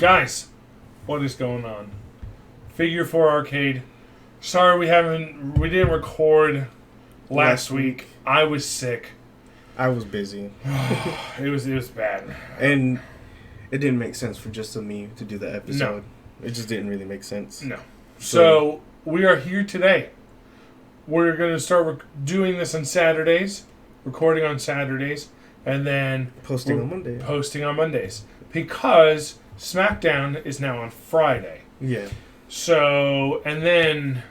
Guys, what is going on? Figure 4 Arcade. Sorry we didn't record last week. I was sick. I was busy. It was bad. And it didn't make sense for just me to do the episode. No. It just didn't really make sense. No. So we are here today. We're going to start doing this on Saturdays, recording on Saturdays, and then posting on Mondays. Because SmackDown is now on Friday. Yeah. So, and then,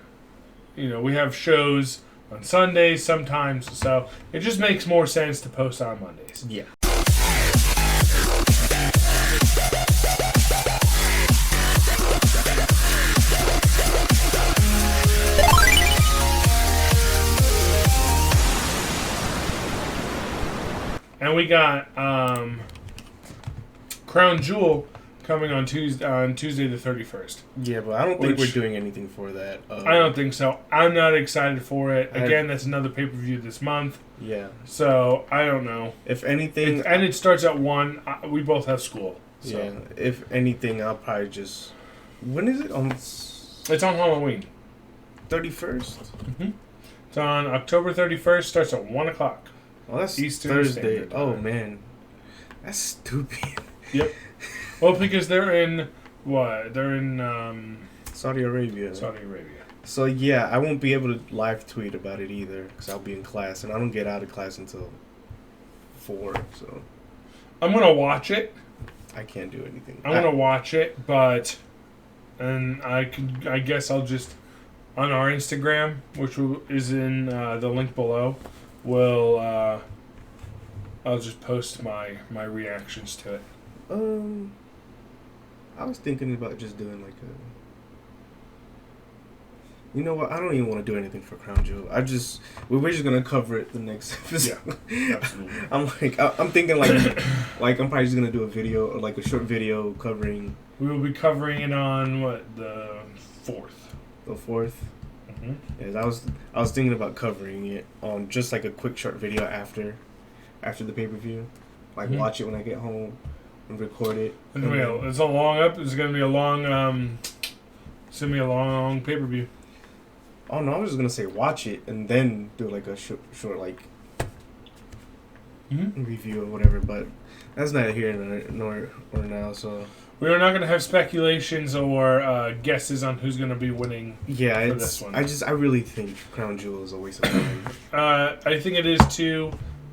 we have shows on Sundays sometimes, so it just makes more sense to post on Mondays. Yeah. And we got Crown Jewel coming on Tuesday the 31st. Yeah, but I don't think we're doing anything for that. I don't think so. I'm not excited for it. Again, that's another pay-per-view this month. Yeah. So, I don't know. If anything... and it starts at 1. We both have school. So. Yeah. If anything, I'll probably just... When is it? It's on Halloween. 31st? Mm-hmm. It's on October 31st. Starts at 1 o'clock. Oh, that's Eastern Thursday. Oh, man. That's stupid. Yep. Well, because they're in... What? They're in... Saudi Arabia. So, yeah, I won't be able to live tweet about it either, because I'll be in class, and I don't get out of class until 4, so... I'm going to watch it. I can't do anything. I'm going to watch it, but... And I guess I'll just... On our Instagram, which is in the link below, I'll just post my reactions to it. I was thinking about just doing like a... You know what? I don't even want to do anything for Crown Jewel. We're just gonna cover it the next episode. Yeah, absolutely. I'm thinking like I'm probably just gonna do a video or like a short video covering. We will be covering it on the 4th. The 4th. Mm-hmm. Yeah, I was thinking about covering it on just like a quick short video after the pay-per-view, like watch it when I get home and record it. It's a long It's gonna be a long. It's gonna be a long pay-per-view. Oh no, I was just gonna say watch it and then do like a short like review or whatever. But that's neither here nor now. So we are not going to have speculations or guesses on who's going to be winning. Yeah, for this one. I really think Crown Jewel is a waste of time. I think it is too,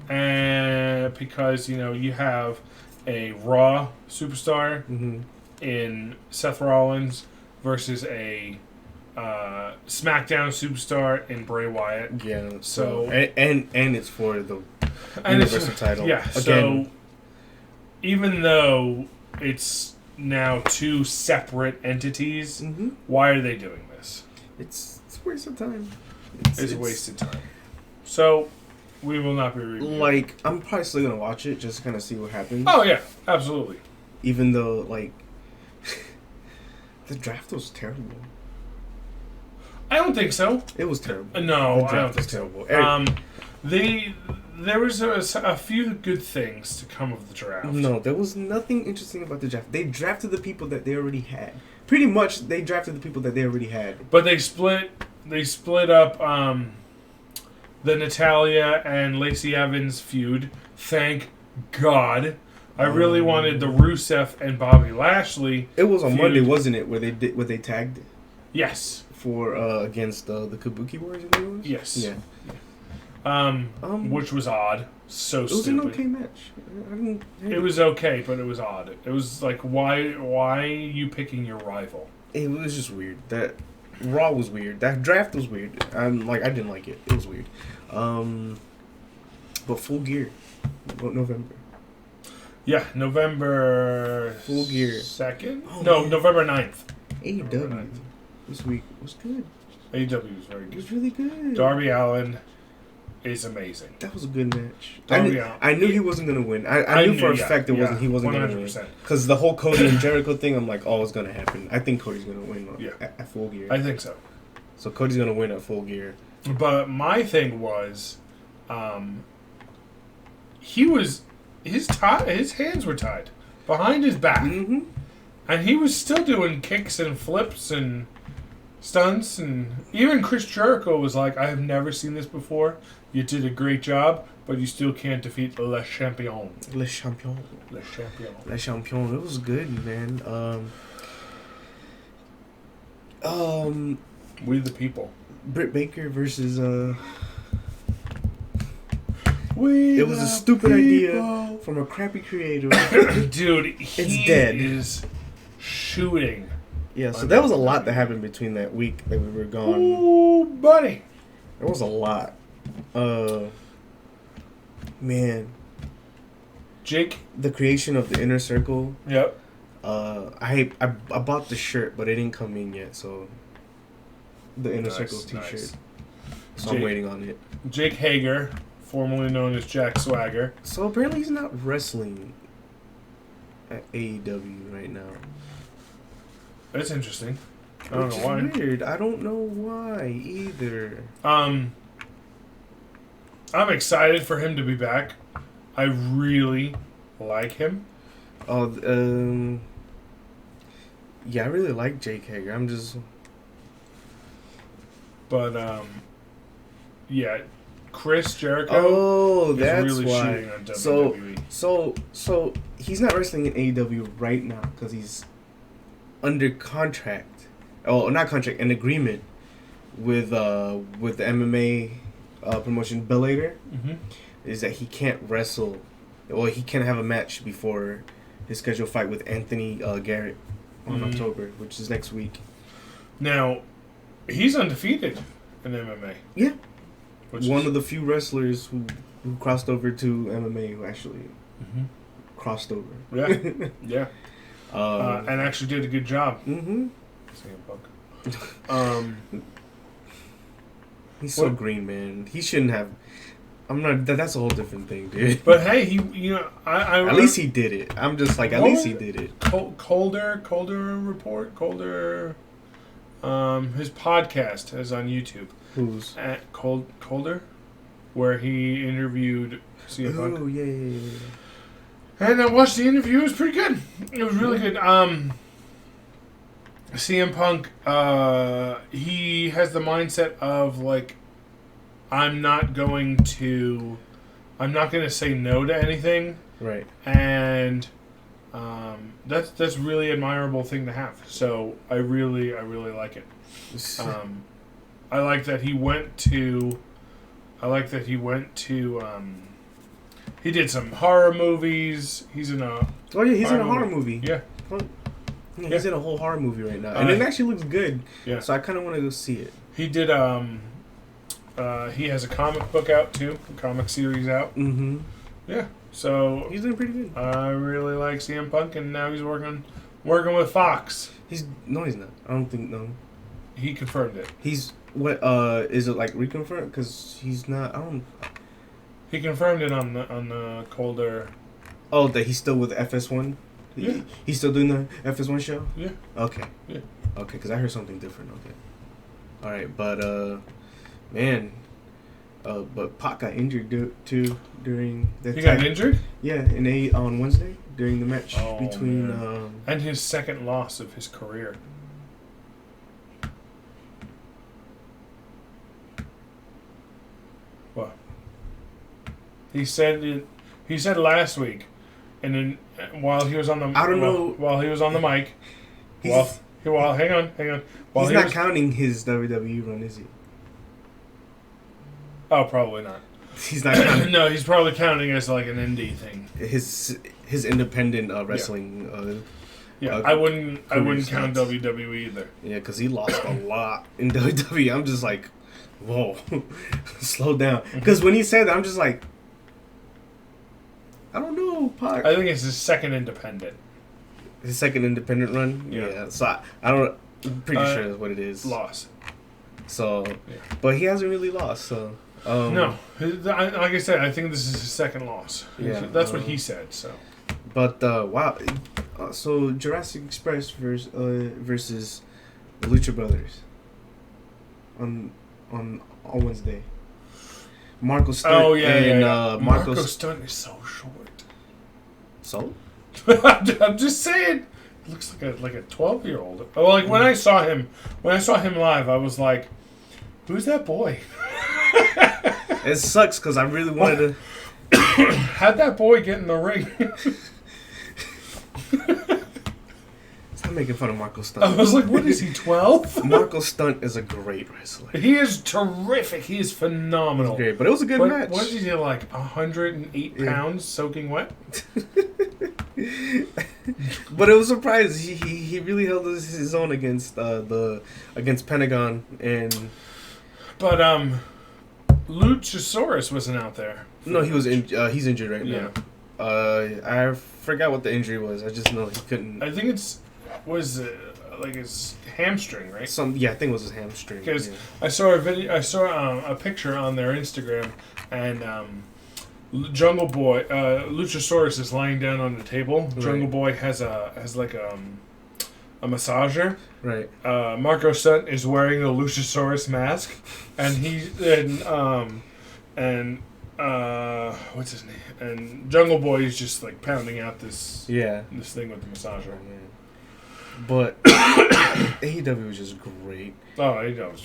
because you have a Raw superstar in Seth Rollins versus a SmackDown superstar in Bray Wyatt. Yeah. So and it's for the Universal title. Yeah. Again. So even though it's now 2 separate entities, why are they doing this? It's a waste of time. It's a waste of time. So we will not be reviewing. Like, I'm probably still gonna watch it just to kind of see what happens. Oh yeah, absolutely. Even though the draft was terrible. I don't think so. It was terrible. No, I don't think so. There was a few good things to come of the draft. No, there was nothing interesting about the draft. They drafted the people that they already had. Pretty much, they drafted the people that they already had. But they split up the Natalya and Lacey Evans feud. Thank God. I really wanted the Rusev and Bobby Lashley. It was on Monday, wasn't it? Where they tagged. Yes. For against the Kabuki Warriors. I think it was? Yes. Yeah. Which was odd. So stupid. It was an okay match. It was okay, but it was odd. It was like, why are you picking your rival? It was just weird. That Raw was weird. That draft was weird. I didn't like it. It was weird. But Full Gear, November. Yeah, November. Full Gear 2nd. Oh, no, man. November 9th. AEW this week was good. AEW was very good. It was really good. Darby Allin is amazing. That was a good match. I knew he wasn't going to win. I knew for a fact he wasn't going to win. Because the whole Cody and Jericho thing, I'm like, oh, it's going to happen. I think Cody's going to win at Full Gear. I think so. So Cody's going to win at Full Gear. But my thing was, his hands were tied behind his back. Mm-hmm. And he was still doing kicks and flips and stunts, and even Chris Jericho was like, I have never seen this before. You did a great job, but you still can't defeat Le Champion. Le Champion. Le Champion. Le Champion. It was good, man. We the people. Britt Baker versus We it was a stupid idea from a crappy creator. Dude, he dead. is shooting. Yeah, so that was a lot that happened between that week that we were gone. Ooh, buddy. There was a lot. Man. Jake? The creation of the Inner Circle. Yep. I bought the shirt, but it didn't come in yet, so the Inner Circle t-shirt. Nice. So I'm waiting on it. Jake Hager, formerly known as Jack Swagger. So apparently he's not wrestling at AEW right now. That's interesting. I don't know why. Weird. I don't know why either. I'm excited for him to be back. I really like him. Yeah, I really like Jake Hager. I'm just... But, yeah, Chris Jericho is that's really why. Shooting on WWE. So he's not wrestling in AEW right now because he's under contract. Oh, not contract, an agreement with the MMA promotion Bellator. Mm-hmm. Is that he can't wrestle. Well, he can't have a match before his scheduled fight with Anthony Garrett on October, which is next week. Now, he's undefeated in MMA. Yeah. One of the few wrestlers who crossed over to MMA who actually crossed over. Yeah. Yeah. And actually did a good job. Mm-hmm. CM Punk. He's so green, man. He shouldn't have... I'm not... That's a whole different thing, dude. But hey, at least he did it. I'm just like, at least he did it. Colder Report? His podcast is on YouTube. Who's? At Colder, where he interviewed CM Punk. Oh, yeah. And I watched the interview. It was pretty good. It was really good. CM Punk, he has the mindset of, like, I'm not going to say no to anything. Right. And that's really admirable thing to have. So I really like it. I like that he went to. He did some horror movies. He's in a. Oh yeah, he's in a horror movie. Yeah. Yeah, he's in a whole horror movie right now, and it actually looks good. Yeah. So I kind of want to go see it. He did. He has a comic book out too, a comic series out. Mm-hmm. Yeah. So he's doing pretty good. I really like CM Punk, and now he's working with Fox. He's not. I don't think no. He confirmed it. He's what? Is it like reconfirmed? Because he's not. I don't. He confirmed it on the Colder. Oh, that he's still with FS1. Yeah. He's still doing the FS1 show. Yeah. Okay. Yeah. Okay, because I heard something different. Okay. All right, but man, but Pac got injured too during that. He got injured? Yeah, on Wednesday during the match between. And his second loss of his career. What? He said last week, and then while he was on the while he was on the mic, hang on. He's not counting his WWE run, is he? Oh, probably not. He's not counting. No, he's probably counting as like an indie thing. His independent wrestling. I wouldn't count WWE either. Yeah, because he lost a lot in WWE. I'm just like, whoa, slow down. Because when he said that, I'm just like, I don't know, Pac. I think it's his second independent. His second independent run? Yeah. So I don't... I'm pretty sure that's what it is. Loss. So... Yeah. But he hasn't really lost, so... no. Like I said, I think this is his second loss. Yeah. That's what he said, so... But, wow. So, Jurassic Express versus the Lucha Brothers. On Wednesday. Marco Stunt Marco Stunt is so short. So? I'm just saying. looks like a 12-year-old. Oh, like when I saw him live, I was like, "Who's that boy?" It sucks because I really wanted to. How'd that boy get in the ring? Stop making fun of Marco Stunt. I was like, "What is he, 12?" Marco Stunt is a great wrestler. He is terrific. He is phenomenal. Great, but it was a good match. What did he do? Like 108 pounds soaking wet. But it was a surprise. He really held his own against Pentagon and. But Luchasaurus wasn't out there. No, he was he's injured right now. Yeah. I forgot what the injury was. I just know he couldn't. I think was like his hamstring, right? I think it was his hamstring. Because I saw a picture on their Instagram, and Jungle Boy, Luchasaurus is lying down on the table. Right. Jungle Boy has like a massager. Right. Marco Stunt is wearing the Luchasaurus mask, and what's his name? And Jungle Boy is just like pounding out this thing with the massager. Yeah. But AEW was just great. Oh, AEW was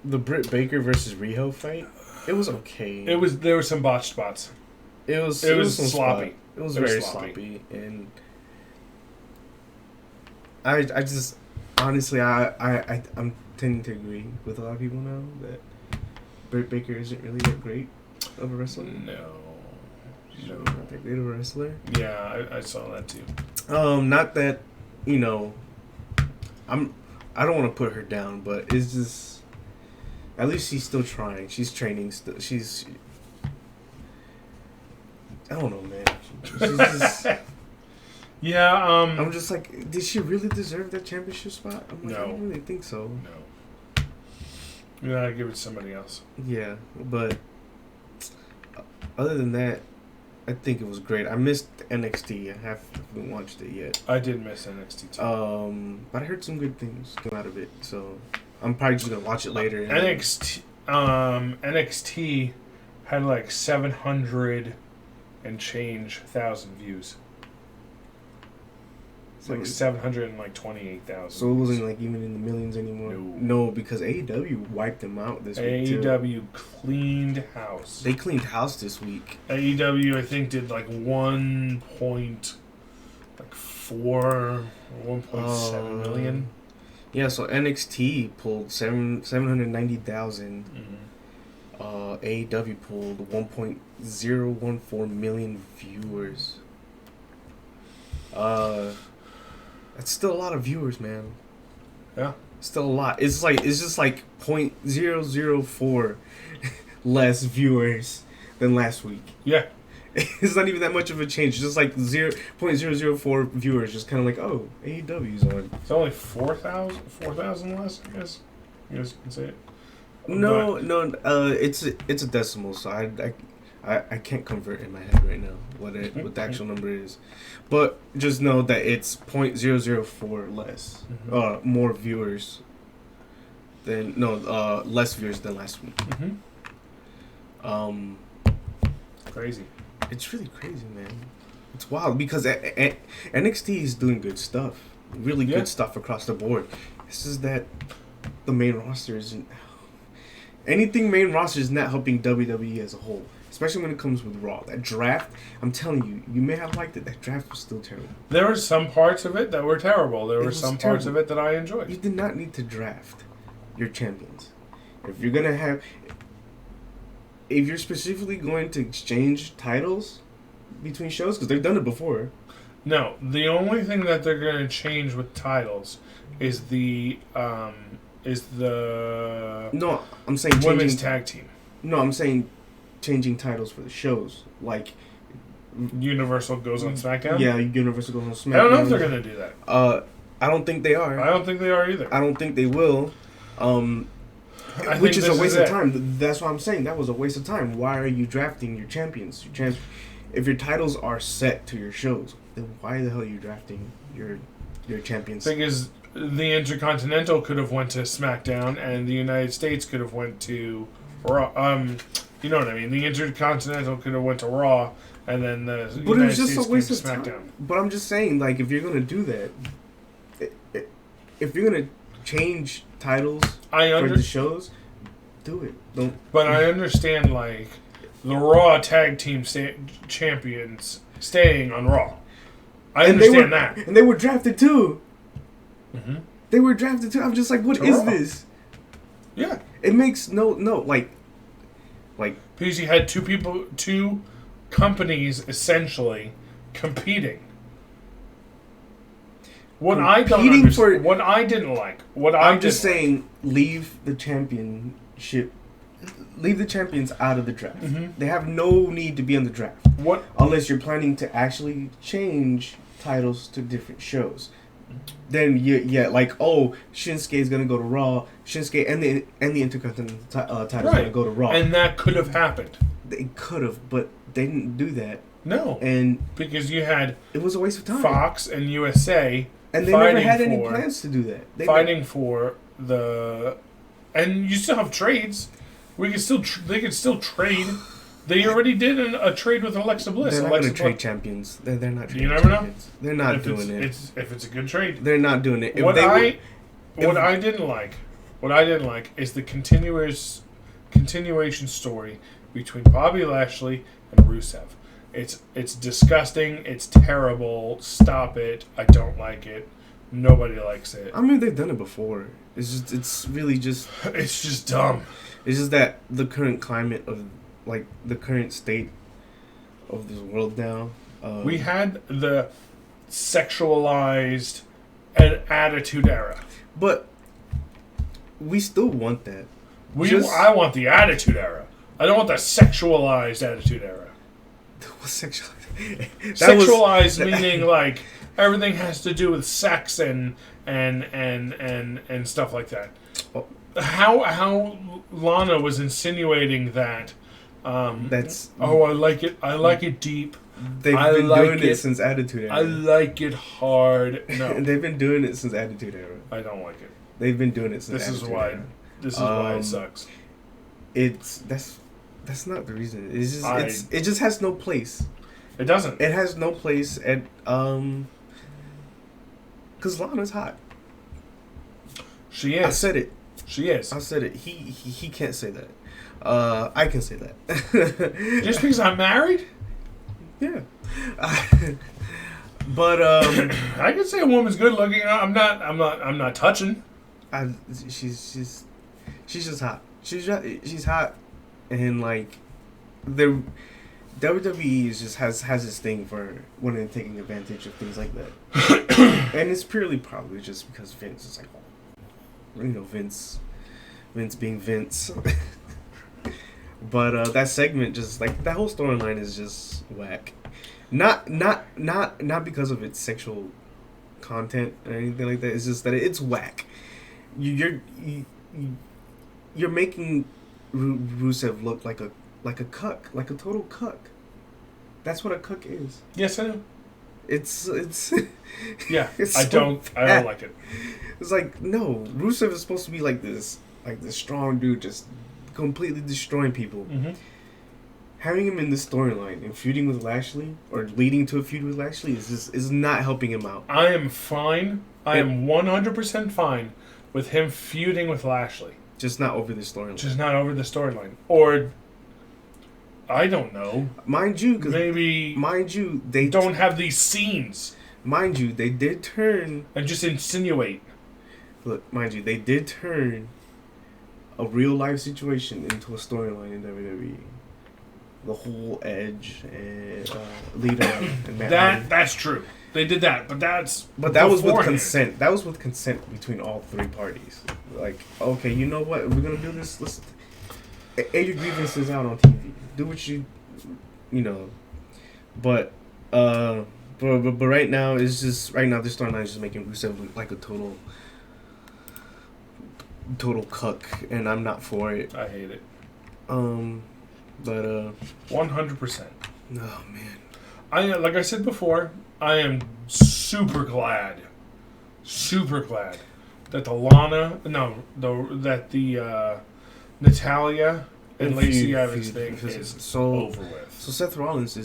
the Britt Baker versus Riho fight, it was okay. There were some botched spots. It was sloppy. It was very sloppy, and I just honestly I'm tending to agree with a lot of people now that Britt Baker isn't really that great of a wrestler. No. Not that great of a wrestler. Yeah, I saw that too. Not that, I don't want to put her down, but it's just, at least she's still trying. She's training. She's, I don't know, man. She's just. Yeah. I'm just like, did she really deserve that championship spot? I'm like, no. I don't really think so. No. You gotta give it to somebody else. Yeah, but other than that, I think it was great. I missed NXT. I haven't watched it yet. I did miss NXT too. But I heard some good things come out of it, so I'm probably just gonna watch it later. NXT had like 700 and change thousand views. It's like 728,000. So it wasn't like even in the millions anymore. No, because AEW wiped them out this week too. AEW cleaned house. They cleaned house this week. AEW I think did like 1.4 or 1.7 million. Yeah, so NXT pulled 790,000. AEW pulled 1.014 million viewers. That's still a lot of viewers, man. Yeah. Still a lot. It's just like 0.004 less viewers than last week. Yeah. It's not even that much of a change. It's just like 0.004 viewers. Just kind of like, oh, AEW's on. It's only 4,000 less, I guess. You guys can say it. No. It's a decimal, so I can't convert in my head right now what the actual number is, but just know that it's 0.004 less, more viewers than less viewers than last week. Crazy. It's really crazy, man. It's wild because NXT is doing good stuff, really good stuff across the board. It's just that the main roster isn't. Anything main roster is not helping WWE as a whole. Especially when it comes with Raw. That draft, I'm telling you, you may have liked it. That draft was still terrible. There were some parts of it that were terrible. There were some parts of it that I enjoyed. You did not need to draft your champions. If you're going to have... If you're specifically going to exchange titles between shows, because they've done it before. No, the only thing that they're going to change with titles is the... No, I'm saying women's tag team. No, I'm saying... changing titles for the shows, like Universal goes on SmackDown. Yeah, Universal goes on SmackDown. I don't know if they're gonna do that. I don't think they are. I don't think they are either. I don't think they will. Which is a waste of time. That's what I'm saying. That was a waste of time. Why are you drafting your champions? If your titles are set to your shows, then why the hell are you drafting your champions? Thing is, the Intercontinental could have went to SmackDown, and the United States could have went to Raw. You know what I mean? The Intercontinental could have went to Raw, and then the But United it was just States a waste came of to SmackDown. time. But I'm just saying, like, if you're gonna do that, if you're gonna change titles for the shows, do it. Don't. But I understand, like, the Raw Tag Team Champions staying on Raw. I understand that. And they were drafted too. Mm-hmm. They were drafted too. I'm just like, what is this? Yeah. It makes no like. Because you had two companies essentially competing. What I don't understand, what I didn't like, I'm just saying, leave the championship, leave the champions out of the draft. Mm-hmm. They have no need to be on the draft. Unless you're planning to actually change titles to different shows. Then Shinsuke is gonna go to Raw. Shinsuke and the Intercontinental title is gonna go to Raw. And that could have happened. They could have, but they didn't do that. No, and because you had it was a waste of time. Fox and USA, and they never had any plans to do that. For the, and you still have trades. They could still trade. They already did a trade with Alexa Bliss. They're not going to trade champions. They're not trading champions. You never champions. They're not doing it. If it's a good trade. They're not doing it. What I didn't like is the continuation story between Bobby Lashley and Rusev. It's disgusting. It's terrible. Stop it. I don't like it. Nobody likes it. I mean, they've done it before. It's really just... It's just dumb. It's just that the current climate of... Like, the current state of this world now. We had the sexualized and attitude era. But we still want that. I want the attitude era. I don't want the sexualized attitude era. What's sexualized? Sexualized meaning, like, everything has to do with sex and stuff like that. Oh. How Lana was insinuating that... That's I like it. I like it deep. They've been doing it since Attitude Era. I like it hard. No, they've been doing it since Attitude Era. I don't like it. They've been doing it since. This is why it sucks. That's not the reason. It's just it just has no place. It doesn't. It has no place at because Lana's hot. She is. I said it. She is. I said it. He can't say that. I can say that. Just because I'm married? Yeah. But I can say a woman's good looking. I'm not touching. She's just hot. She's hot, and like the WWE has this thing for women taking advantage of things like that, and it's purely probably just because Vince is like, Vince being Vince. But that segment, just like that whole storyline, is just whack. Not because of its sexual content or anything like that. It's just that it's whack. You're making Rusev look like a cuck, like a total cuck. That's what a cuck is. Yes, I know. It's yeah. It's I don't like it. It's like, no, Rusev is supposed to be like this strong dude, just completely destroying people. Mm-hmm. Having him in this storyline and feuding with Lashley, or leading to a feud with Lashley, is not helping him out. I am fine. I am 100% fine with him feuding with Lashley. Just not over the storyline. Just not over the storyline. Or, I don't know. Mind you, they don't have these scenes. Mind you, they did turn... And just insinuate. Look, mind you, they did turn a real-life situation into a storyline in WWE. The whole Edge and Lita and Matt. That's true. They did that, but that was with consent. That was with consent between all three parties. Like, okay, you know what? We're gonna do this. Let's air your grievances out on TV. Do what you know. But right now this storyline is just making Rusev look like a total cuck, and I'm not for it. I hate it. But 100%. Oh man. Like I said before, I am super glad that the Natalia and Lacey Evans thing is over with. So Seth Rollins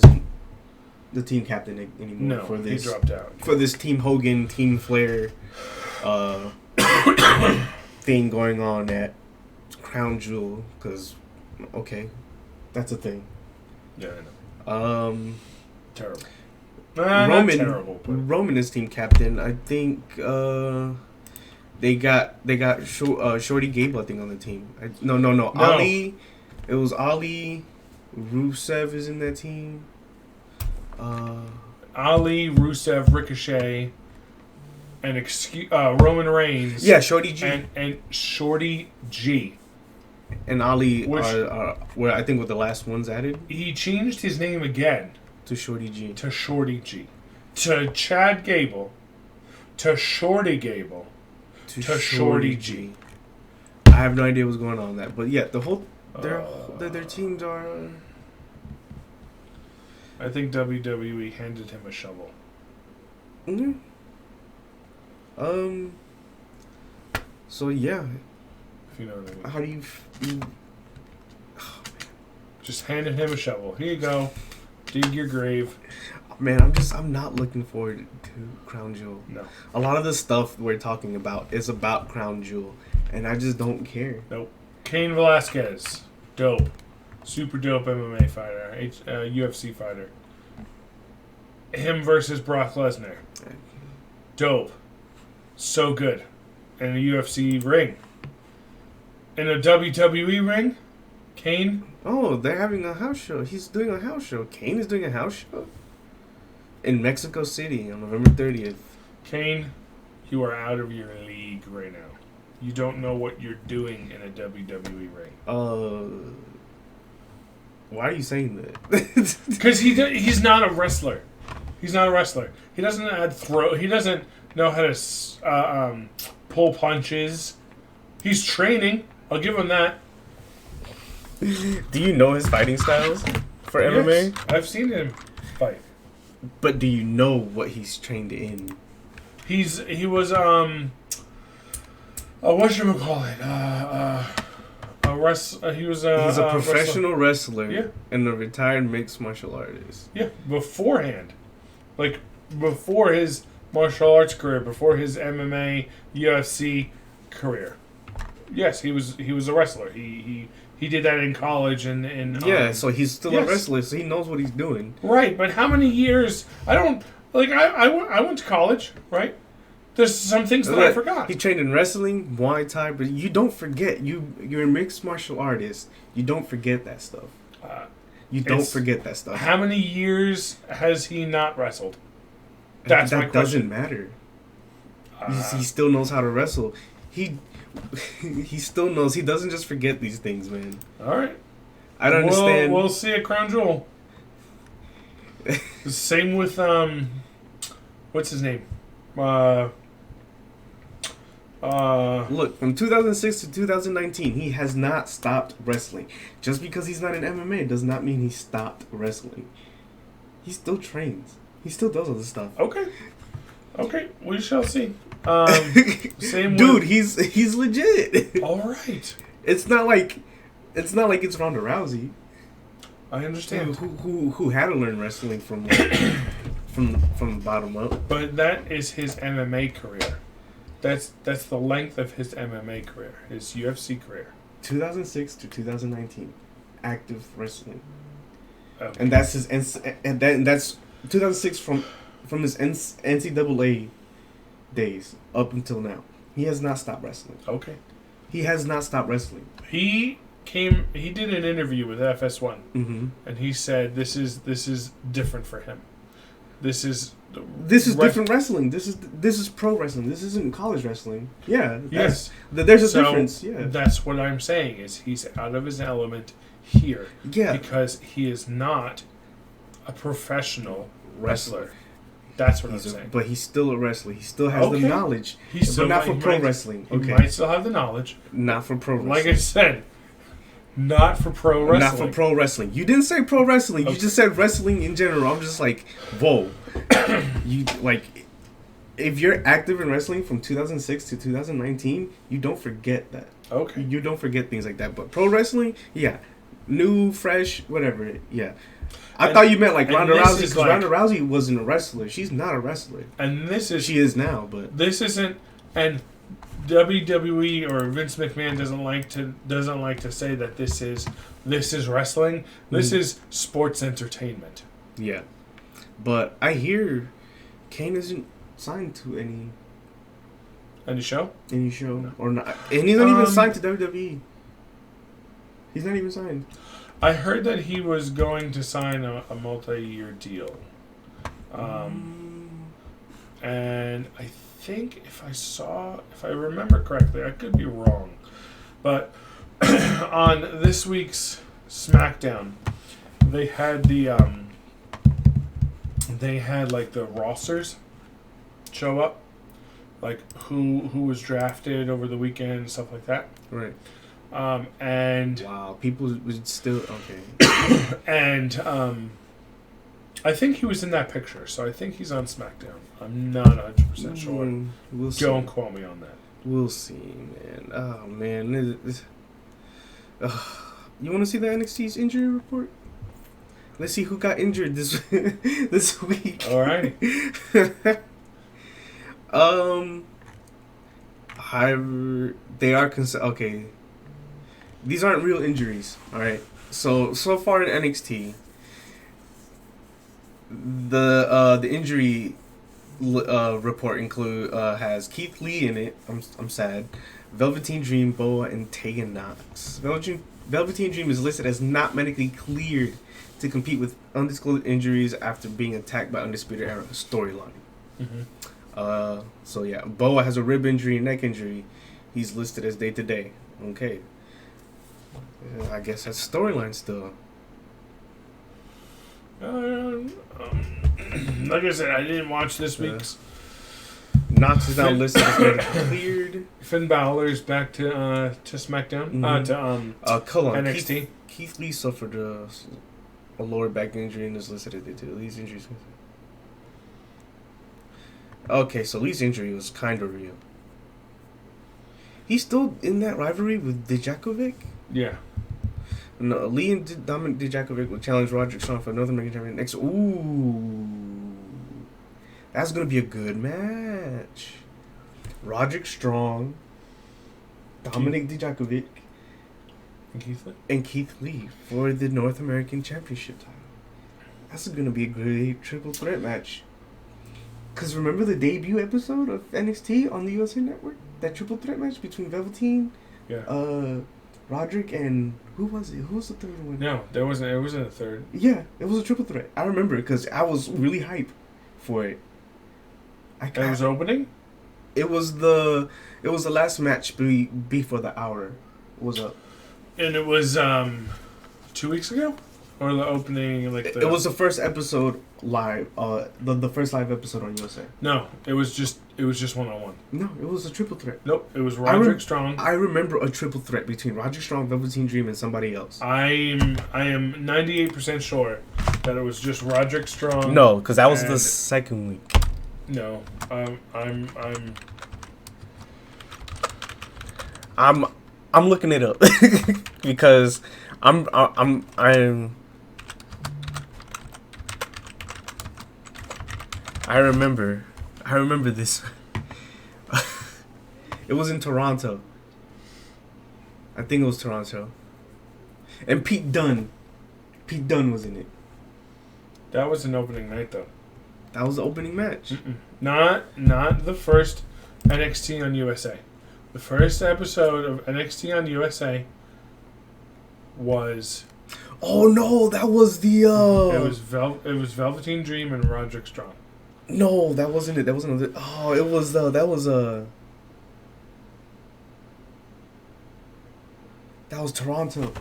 the team captain anymore No, for this. he dropped out. For this Team Hogan, Team Flair, thing going on at Crown Jewel. Because, okay, that's a thing. Yeah, I know. Terrible. Roman, not terrible, but Roman is team captain. I think they got Shorty Gable, I think, on the team. No. Ali. It was Ali. Rusev is in that team. Ali, Rusev, Ricochet, and Roman Reigns. Yeah, Shorty G. And Shorty G. And Ali Which, were, I think, were the last ones added. He changed his name again. To Shorty G. To Shorty G. To Chad Gable. To Shorty Gable. To Shorty G. I have no idea what's going on with that. But yeah, the whole... Their teams are... I think WWE handed him a shovel. Mm-hmm. So yeah. If you know what I mean. How do you... Just handed him a shovel. Here you go. Dig your grave. Man, I'm not looking forward to Crown Jewel. No. A lot of the stuff we're talking about is about Crown Jewel, and I just don't care. Nope. Cain Velasquez. Dope. Super dope MMA fighter. UFC fighter. Him versus Brock Lesnar. Dope. So good. In a UFC ring. In a WWE ring, Cain. Oh, they're having a house show. He's doing a house show. Cain is doing a house show? In Mexico City on November 30th. Cain, you are out of your league right now. You don't know what you're doing in a WWE ring. Why are you saying that? Because he's not a wrestler. He's not a wrestler. He doesn't He doesn't know how to pull punches. He's training. I'll give him that. Do you know his fighting styles for MMA? Yes, I've seen him fight. But do you know what he's trained in? He was whatchamacallit? He's a professional wrestler Yeah. and a retired mixed martial artist. Yeah, beforehand. Like, before his martial arts career, before his MMA, UFC career. Yes, he was a wrestler. He did that in college and so he's still a wrestler, so he knows what he's doing. Right, but how many years? I went to college, right? There's some things that I forgot. He trained in wrestling, Muay Thai, but you don't forget. You're a mixed martial artist. You don't forget that stuff. You don't forget that stuff. How many years has he not wrestled? That doesn't matter. He still knows how to wrestle. He still knows. He doesn't just forget these things, man. All right. I don't understand. We'll see at Crown Jewel. Same with what's his name? Look, from 2006 to 2019, he has not stopped wrestling. Just because he's not in MMA does not mean he stopped wrestling. He still trains. He still does all this stuff. Okay, we shall see. Same Dude, he's legit. All right. It's not like it's Ronda Rousey. I understand. Who had to learn wrestling from the bottom up. But that is his MMA career. That's the length of his MMA career, his UFC career. 2006 to 2019, active wrestling. Okay. And that's his that's 2006 from his NCAA days up until now. He has not stopped wrestling. Okay. He has not stopped wrestling. He did an interview with FS1, and he said this is different for him. This is different wrestling. This is pro wrestling. This isn't college wrestling. Yeah. Yes. There's a difference. Yeah. That's what I'm saying is he's out of his element here. Yeah. Because he is not a professional wrestler. That's what I'm saying. But he's still a wrestler. He still has the knowledge. But not for pro wrestling. He might still have the knowledge. Not for pro wrestling. Like I said, not for pro wrestling. Not for pro wrestling. You didn't say pro wrestling. You just said wrestling in general. I'm just like, whoa. You like, if you're active in wrestling from 2006 to 2019, you don't forget that. Okay. You don't forget things like that. But pro wrestling, yeah, new, fresh, whatever. Yeah. I thought you meant like Ronda this Rousey, is because like- Ronda Rousey wasn't a wrestler. She's not a wrestler. And this is She is now, but this isn't and WWE or Vince McMahon doesn't like to say that this is wrestling. This is sports entertainment. yeah. But I hear Kane isn't signed to Any show? show No. or not, and he's not even signed to WWE. He's not even signed. I heard that he was going to sign a multi-year deal. And I think if I remember correctly, I could be wrong, but on this week's SmackDown, they had like the rosters show up, like who was drafted over the weekend and stuff like that. Right. And Wow, people would still okay. and I think he was in that picture, so I think he's on SmackDown. I'm not 100% sure. We'll see. Don't quote me on that. We'll see, man. Oh man, you want to see the NXT's injury report? Let's see who got injured this this week. All right. They are okay. These aren't real injuries. All right. So far in NXT, the injury report has Keith Lee in it. I'm sad. Velveteen Dream, Boa, and Tegan Knox. Velveteen Dream is listed as not medically cleared to compete with undisclosed injuries after being attacked by Undisputed Era storyline. Mm-hmm. So yeah, Boa has a rib injury and neck injury. He's listed as day to day. Okay. I guess that's storyline still. Like I said, I didn't watch this week's. Knox is now listed as medically cleared. Finn Balor's back to SmackDown. Mm-hmm. Hold on. NXT. Keith Lee suffered a lower back injury and is listed as day 2. Lee's injuries. Okay, so Lee's injury was kind of real. He's still in that rivalry with Dijakovic? Yeah. No, Lee and Dominic Dijakovic will challenge Roderick Strong for North American Champion next. Ooh. That's going to be a good match. Roderick Strong, Dominic Dijakovic, and Keith Lee for the North American Championship title. That's going to be a great triple threat match. Because remember the debut episode of NXT on the USA Network? That triple threat match between Velveteen, Roderick, and who was it? Who was the third one? No, it wasn't a third. Yeah, it was a triple threat. I remember it because I was really hyped for it. It was opening? It was the last match before the hour was up. And it was 2 weeks ago? Or the opening It was the first episode live, the first live episode on USA. No, it was just one-on-one. No, it was a triple threat. Nope, it was Roderick Strong. I remember a triple threat between Roderick Strong, Velveteen Dream, and somebody else. I am 98% sure that it was just Roderick Strong. No, because that was the second week. No, I'm looking it up because I'm I remember this. It was in Toronto. I think it was Toronto. And Pete Dunne was in it. That was an opening night though. That was the opening match. Not the first NXT on USA. The first episode of NXT on USA was. Oh no, that was the. It was Velveteen Dream and Roderick Strong. No, that wasn't it. That wasn't it. Oh, it was that was Toronto.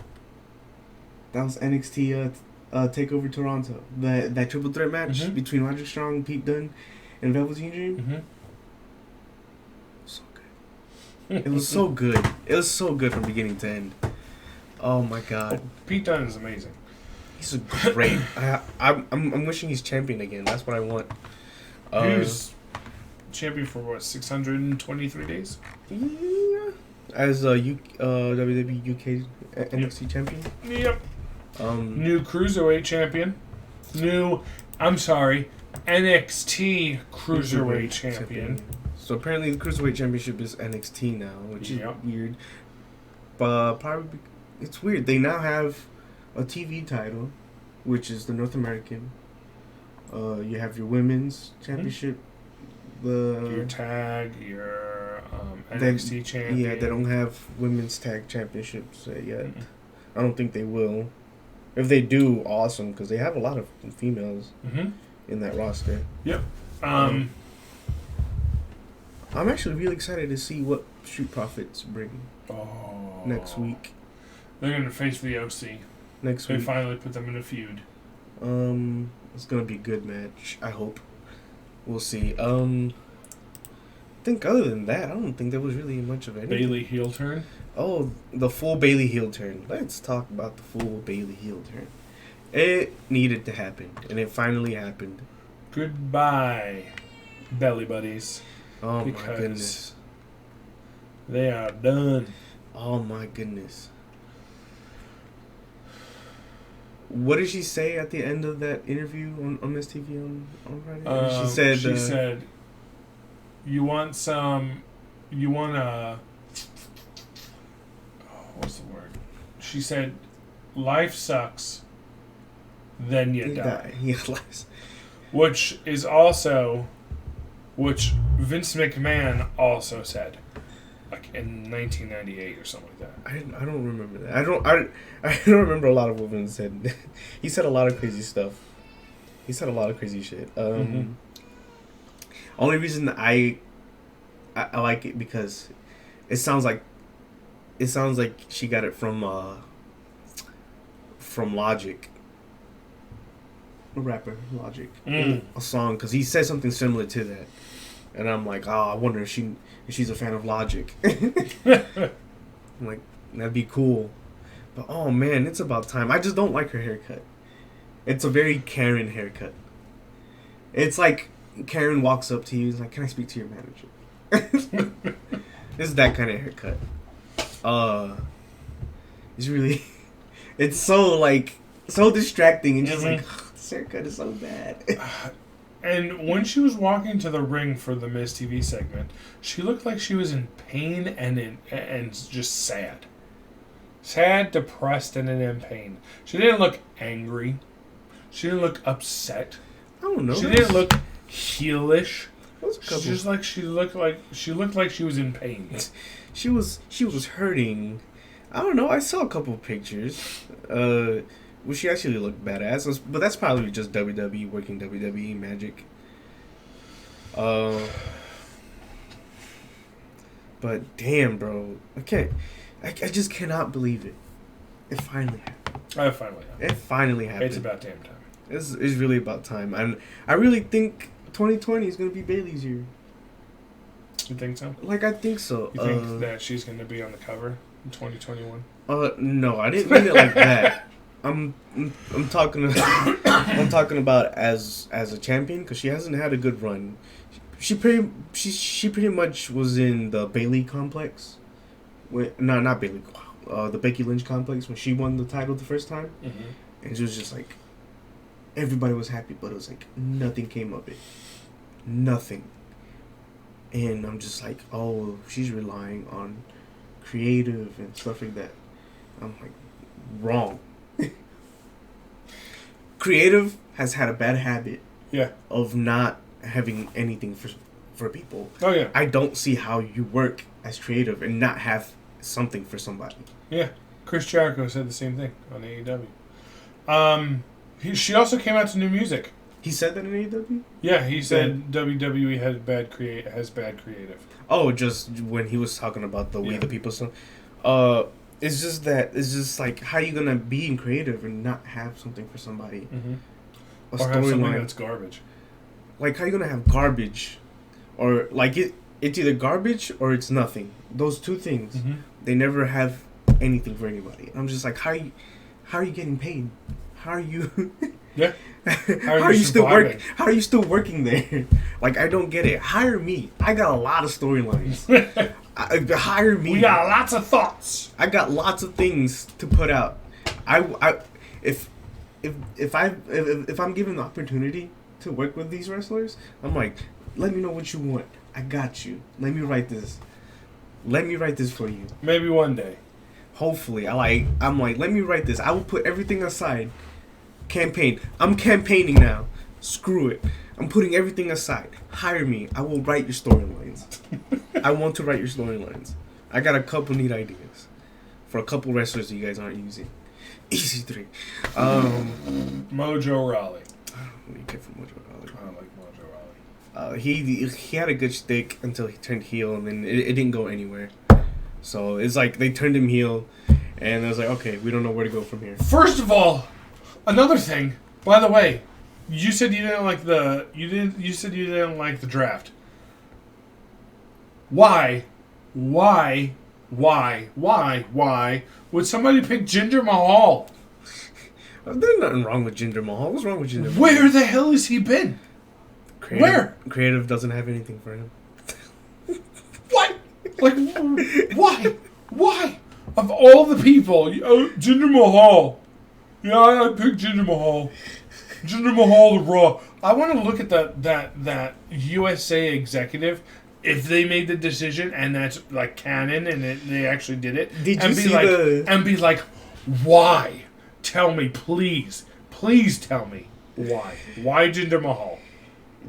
That was NXT Takeover Toronto. That triple threat match between Roderick Strong, Pete Dunne, and Velveteen Dream. Mm-hmm. So good. It was so good. It was so good from beginning to end. Oh my god. Pete Dunne is amazing. He's a great. I'm wishing he's champion again. That's what I want. He was champion for what, 623 days? Yeah. As WWE UK NXT champion. Yep. New Cruiserweight champion. NXT Cruiserweight champion. So apparently the Cruiserweight Championship is NXT now, which is weird. But probably it's weird. They now have a TV title, which is the North American. You have your women's championship. Your tag, your NXT champion. Yeah, they don't have women's tag championships yet. Mm-hmm. I don't think they will. If they do, awesome, because they have a lot of females in that roster. Yep. I'm actually really excited to see what Street Profits bring next week. They're going to face the OC. Next week. They finally put them in a feud. It's going to be a good match, I hope. We'll see. I think other than that, I don't think there was really much of anything. Bailey heel turn? Oh, the full Bailey heel turn. Let's talk about the full Bailey heel turn. It needed to happen, and it finally happened. Goodbye, belly buddies. Oh my goodness. They are done. Oh my goodness. What did she say at the end of that interview on Miss TV on Friday? She said, you want what's the word? She said, life sucks, then you die. Yes. Which Vince McMahon also said, like in 1998 or something like that. I don't remember that. I don't remember a lot of what Vince said. He said a lot of crazy stuff. He said a lot of crazy shit. Only reason I like it because it sounds like she got it from Logic. A rapper, Logic. A song, because he said something similar to that. And I'm like, I wonder if she's a fan of Logic. I'm like, that'd be cool. But, oh, man, it's about time. I just don't like her haircut. It's a very Karen haircut. It's like Karen walks up to you and is like, can I speak to your manager? It's that kind of haircut. It's really... It's so distracting and just like, this haircut is so bad. And when she was walking to the ring for the Miz TV segment, she looked like she was in pain and just sad. Sad, depressed, and in pain. She didn't look angry. She didn't look upset. I don't know. She didn't look heelish. She looked like she was in pain. She was hurting. I don't know. I saw a couple of pictures. Well, she actually looked badass, but that's probably just WWE working WWE magic. But damn, bro, I just cannot believe it. It finally happened. It finally happened. It's about damn time. It's really about time, and I really think 2020 is gonna be Bayley's year. You think so? I think so. You think that she's gonna be on the cover in 2021? No, I didn't mean it like that. I'm talking about as a champion, because she hasn't had a good run. She pretty much was in the Bayley complex. Not Bayley. The Becky Lynch complex when she won the title the first time, and it was just like everybody was happy, but it was like nothing came of it, nothing. And I'm just like, oh, she's relying on creative and stuff like that. I'm like, wrong. Creative has had a bad habit of not having anything for people. Oh, yeah. I don't see how you work as creative and not have something for somebody. Yeah. Chris Jericho said the same thing on AEW. She also came out to new music. He said that in AEW? Yeah, he said WWE has bad creative. Oh, just when he was talking about the way the people saw. It's just like, how you gonna be in creative and not have something for somebody? Or have something that's garbage. Like, how you gonna have garbage, or like it's either garbage or it's nothing. Those two things, they never have anything for anybody. I'm just like, how are you getting paid? How are you? Yeah. How are you still working? How are you still working there? Like, I don't get it. Hire me. I got a lot of storylines. Hire me. We got lots of thoughts. I got lots of things to put out. if I'm given the opportunity to work with these wrestlers, I'm like, let me know what you want. I got you. Let me write this. Let me write this for you. Maybe one day. Hopefully, I'm like, let me write this. I will put everything aside. Campaign. I'm campaigning now. Screw it. I'm putting everything aside. Hire me. I will write your storylines. I want to write your storylines. I got a couple neat ideas for a couple wrestlers that you guys aren't using. Easy 3. Mojo Rawley. I don't really care for Mojo Rawley. I like Mojo Rawley. He had a good shtick until he turned heel, and then it didn't go anywhere. So it's like they turned him heel, and it was like, okay, we don't know where to go from here. First of all, another thing. By the way, you said you didn't like you said you didn't like the draft. Why would somebody pick Jinder Mahal? There's nothing wrong with Jinder Mahal. What's wrong with Jinder Mahal? Where the hell has he been? Where? Creative doesn't have anything for him. What? Like, why? Why? Of all the people, Jinder Mahal. Yeah, I picked Jinder Mahal. Jinder Mahal the Raw. I want to look at that USA executive, if they made the decision and that's like canon and they actually did it. Did and you be see like, and be like, why? Tell me, please. Please tell me why. Why Jinder Mahal?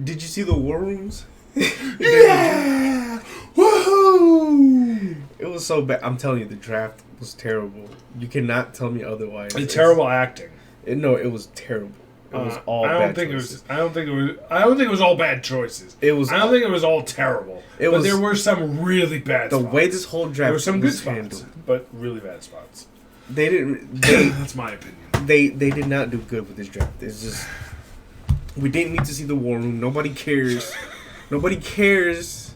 Did you see the War Rooms? Yeah! Woohoo! It was so bad. I'm telling you, the draft was terrible. You cannot tell me otherwise. It's terrible acting. No, it was terrible. It was all bad choices. I don't think it was all bad choices. It was. I don't think it was all terrible. But there were some really bad spots. The way this whole draft there were some good was spots, handled. but really bad spots. They didn't. That's my opinion. They did not do good with this draft. It's just we didn't need to see the War Room. Nobody cares. Nobody cares.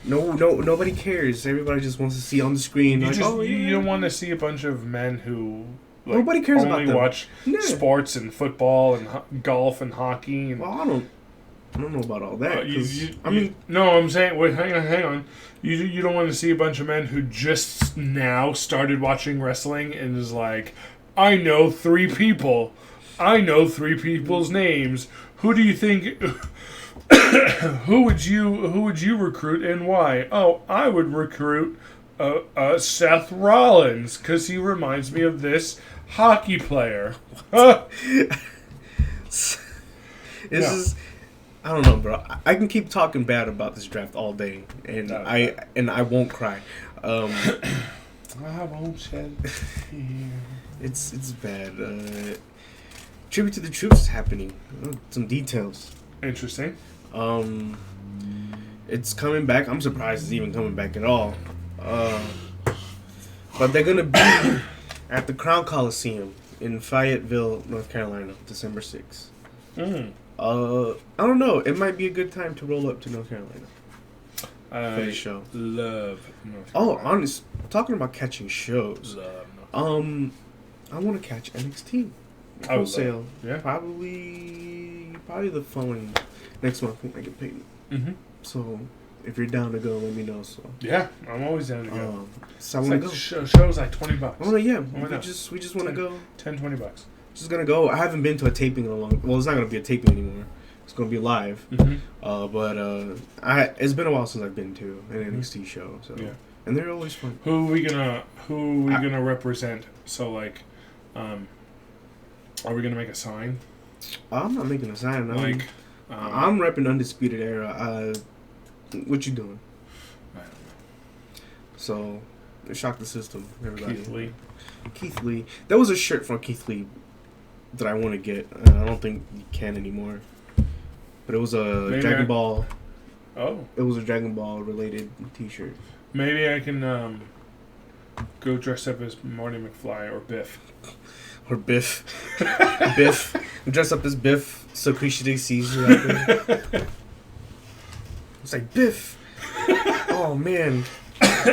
Nobody cares. Everybody just wants to see on the screen. You like, just, oh, yeah. you don't want to see a bunch of men who Nobody cares only about them. watch sports and football and golf and hockey. And, Well, I don't know about all that. no, I'm saying. Wait, hang on. You don't want to see a bunch of men who just now started watching wrestling and is like, I know 3 people. I know 3 people's names. Who do you think? who would you recruit and why? Oh, I would recruit Seth Rollins because he reminds me of this hockey player. This is. I don't know, bro. I can keep talking bad about this draft all day, and I won't cry. I won't shed a tear. It's bad. Tribute to the Troops is happening. Some details. Interesting. It's coming back. I'm surprised it's even coming back at all. But they're gonna be at the Crown Coliseum in Fayetteville, North Carolina, December 6th. I don't know. It might be a good time to roll up to North Carolina for the show. Love North Carolina. Oh, honest. Talking about catching shows. Love North Carolina. I want to catch NXT wholesale. Yeah. Probably the following next month when I get paid. Mm-hmm. So if you're down to go, let me know. So yeah, I'm always down to go. So I want to go. Shows like $20. Oh yeah, we just want to go. $10-20. Just gonna go. I haven't been to a taping in a long. Well, it's not gonna be a taping anymore. It's gonna be live. Mm-hmm. But it's been a while since I've been to an NXT show. So yeah, and they're always fun. Who are we gonna represent? So like, are we gonna make a sign? I'm not making a sign. I'm repping Undisputed Era. What you doing? I don't know. So, shock the system, everybody. Keith Lee. There was a shirt from Keith Lee that I want to get. I don't think you can anymore. But it was a Dragon Ball. Oh. It was a Dragon Ball related T-shirt. Maybe I can go dress up as Marty McFly or Biff. Or Biff. Biff. Dress up as Biff so Krishna sees you out there. It's like, Biff. Oh, man.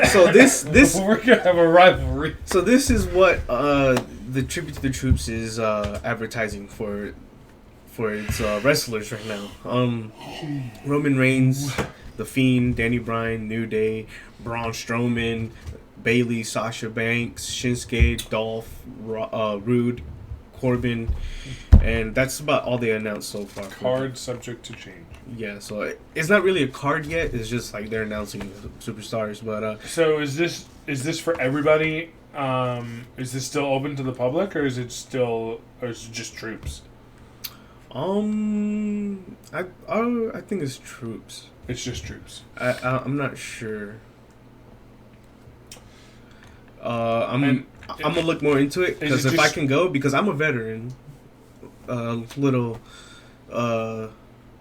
So this we're gonna have a rivalry. So this is what the Tribute to the Troops is advertising for its wrestlers right now. Roman Reigns, The Fiend, Danny Bryan, New Day, Braun Strowman, Bayley, Sasha Banks, Shinsuke, Dolph, Rude, Corbin, and that's about all they announced so far. Card subject to change. Yeah, so it's not really a card yet. It's just like they're announcing superstars. But so is this for everybody? Is this still open to the public, or is it just troops? I think it's troops. It's just troops. I'm not sure. I'm gonna look more into it because if I can go, because I'm a veteran. Little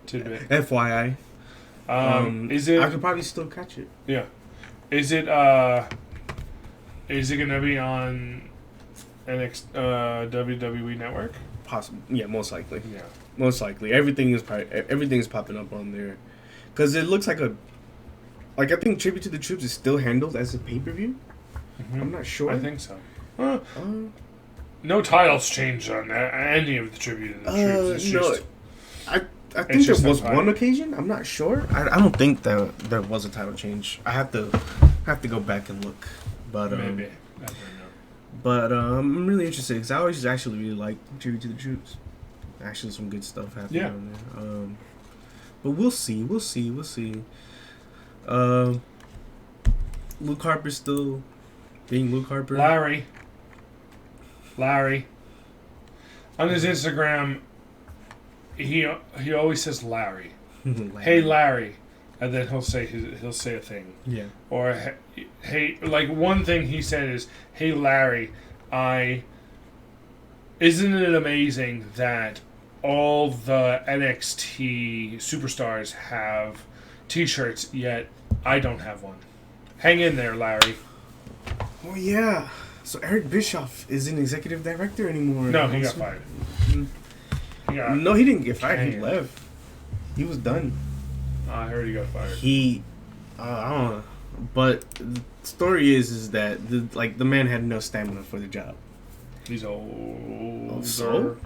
tidbit. FYI. Is it? I could probably still catch it. Yeah. Is it? Is it gonna be on WWE Network? Possible. Yeah, most likely. Yeah. Most likely, everything's popping up on there, because it looks like I think Tribute to the Troops is still handled as a pay-per-view. Mm-hmm. I'm not sure. I think so. No titles changed on any of the Tribute to the Troops. It's just, I think there was one occasion. I'm not sure. I don't think that there was a title change. I have to go back and look. But maybe. I don't know. But I'm really interested because I always actually really like Tribute to the Troops. Actually, some good stuff happening on there. But we'll see. Luke Harper's still being Luke Harper. Larry. On his Instagram, he always says Larry. Hey Larry, and then he'll say a thing. Yeah. Or hey, like one thing he said is, "Hey Larry, isn't it amazing that all the NXT superstars have T-shirts, yet I don't have one. Hang in there, Larry." Oh yeah. So Eric Bischoff isn't executive director anymore. No, he got fired. No, he didn't get fired. He left. He was done. I heard he got fired. I don't know. But the story is that the man had no stamina for the job. He's old. Oh, so?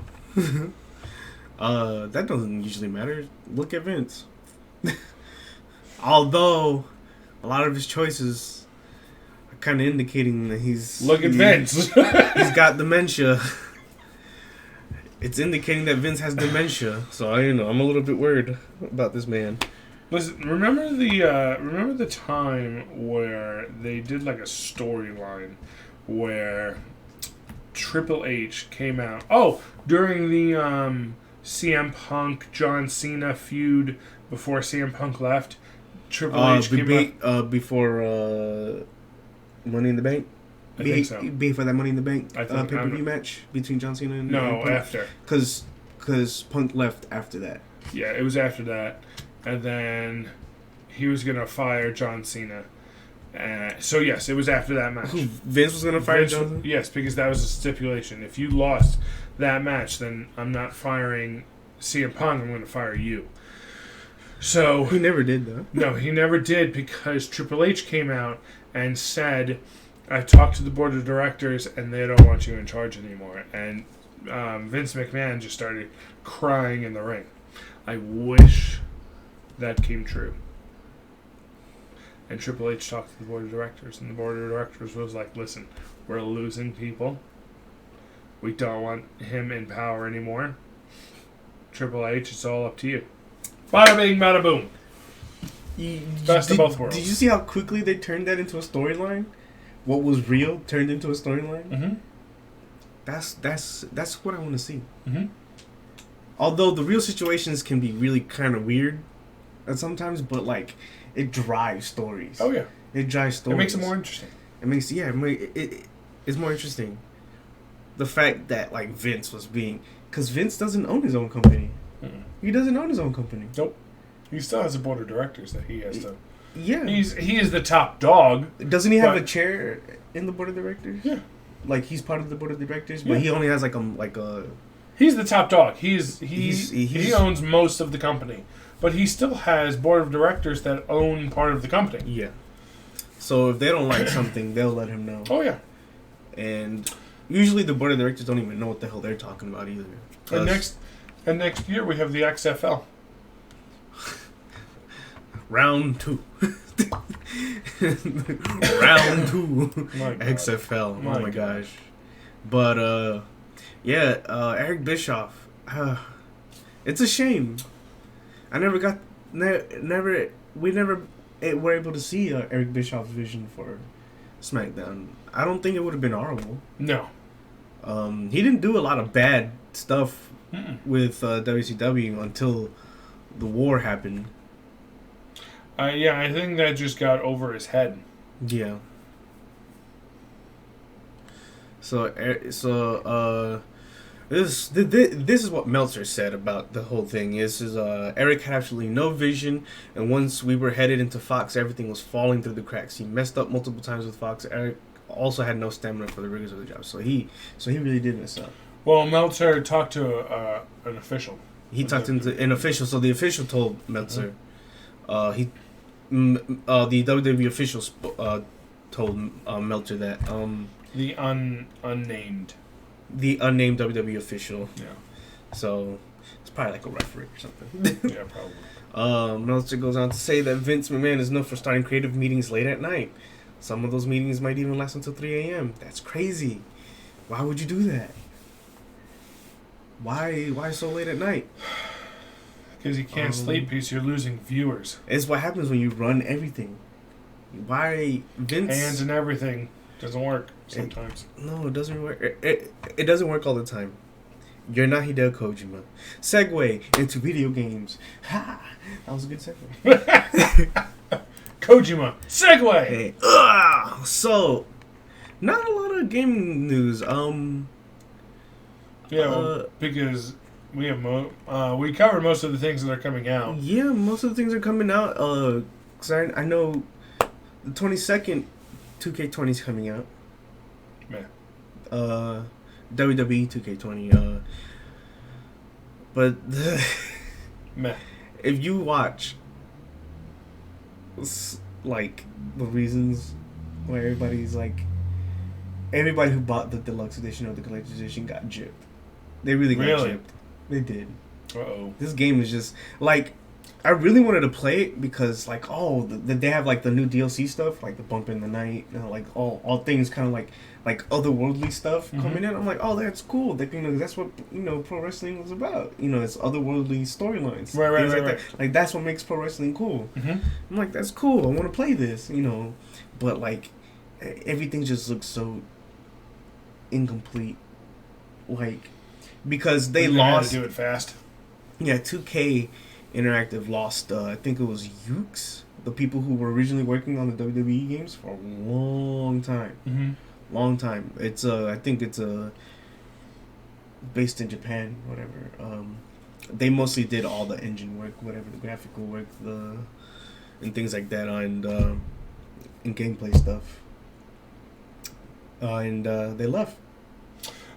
That doesn't usually matter. Look at Vince. Although a lot of his choices are kind of indicating that he's Vince. He's got dementia. It's indicating that Vince has dementia. So I'm a little bit worried about this man. Listen, remember the time where they did like a storyline where Triple H came out. Oh, during the CM Punk John Cena feud before CM Punk left, Triple H came out before Money in the Bank. I think so. Before that Money in the Bank pay-per-view match between John Cena and Punk? After. Because Punk left after that. Yeah, it was after that. And then he was going to fire John Cena. So, yes, it was after that match. Vince was going to fire John Cena? Yes, because that was a stipulation. If you lost that match, then I'm not firing CM Punk. I'm going to fire you. So he never did, though. No, he never did, because Triple H came out and said, "I've talked to the board of directors, and they don't want you in charge anymore." And Vince McMahon just started crying in the ring. I wish that came true. And Triple H talked to the board of directors, and the board of directors was like, "Listen, we're losing people. We don't want him in power anymore. Triple H, it's all up to you." Bada bing, bada boom. Best of both worlds. Did you see how quickly they turned that into a storyline? What was real turned into a storyline? Mm-hmm. That's what I want to see. Mm-hmm. Although the real situations can be really kind of weird at sometimes, but like it drives stories. Oh yeah, it drives stories. It makes it more interesting. It's more interesting. The fact that like Vince was because Vince doesn't own his own company. Mm-mm. He doesn't own his own company. Nope. He still has a board of directors that he has to. Yeah. He is the top dog. Doesn't he have a chair in the board of directors? Yeah. Like he's part of the board of directors, but he only has like a. He's the top dog. He owns most of the company, but he still has board of directors that own part of the company. Yeah. So if they don't like something, they'll let him know. Oh yeah. And usually the board of directors don't even know what the hell they're talking about either. And next year we have the XFL. Round 2. Round 2. XFL. Oh my gosh. But Yeah, Eric Bischoff. It's a shame. I never got, we never were able to see Eric Bischoff's vision for SmackDown. I don't think it would have been horrible. No. He didn't do a lot of bad stuff with WCW until the war happened. Yeah, I think that just got over his head. Yeah. This is what Meltzer said about the whole thing. Eric had absolutely no vision, and once we were headed into Fox, everything was falling through the cracks. He messed up multiple times with Fox. Eric also had no stamina for the rigors of the job, so he really did mess up. Well, Meltzer talked to an official. He talked to an official, so the official told Meltzer. The WWE official told Meltzer that the unnamed. The unnamed WWE official. Yeah. So it's probably like a referee or something. Yeah, probably. Meltzer goes on to say that Vince McMahon is known for starting creative meetings late at night. Some of those meetings might even last until 3 a.m. That's crazy. Why would you do that? Why so late at night? Because you can't sleep because you're losing viewers. It's what happens when you run everything. Why Vince... Hands and everything doesn't work sometimes. No, it doesn't work. It doesn't work all the time. You're not Hideo Kojima. Segue into video games. Ha! That was a good segue. Kojima. Segue! Hey. So, not a lot of gaming news. Because we have we covered most of the things that are coming out. Yeah, most of the things are coming out. Cause I know the 22nd 2K20 is coming out. Man. WWE 2K20. But Meh. If you watch like the reasons why everybody who bought the deluxe edition or the collector's edition got gypped. They really got gypped. They did. This game is just like, I really wanted to play it because like they have like the new DLC stuff, like the bump in the night, like all things kind of like otherworldly stuff coming in. I'm like, oh, that's cool. That's what pro wrestling was about. It's otherworldly storylines. Right. Like that's what makes pro wrestling cool. Mm-hmm. I'm like, that's cool. I want to play this. But like everything just looks so incomplete. Like because they lost. Had to do it fast. Yeah, 2K Interactive lost. I think it was Ukes, the people who were originally working on the WWE games for a long time. Mm-hmm. Long time. It's I think it's based in Japan, whatever. They mostly did all the engine work, whatever, the graphical work, and things like that, and gameplay stuff. And they left.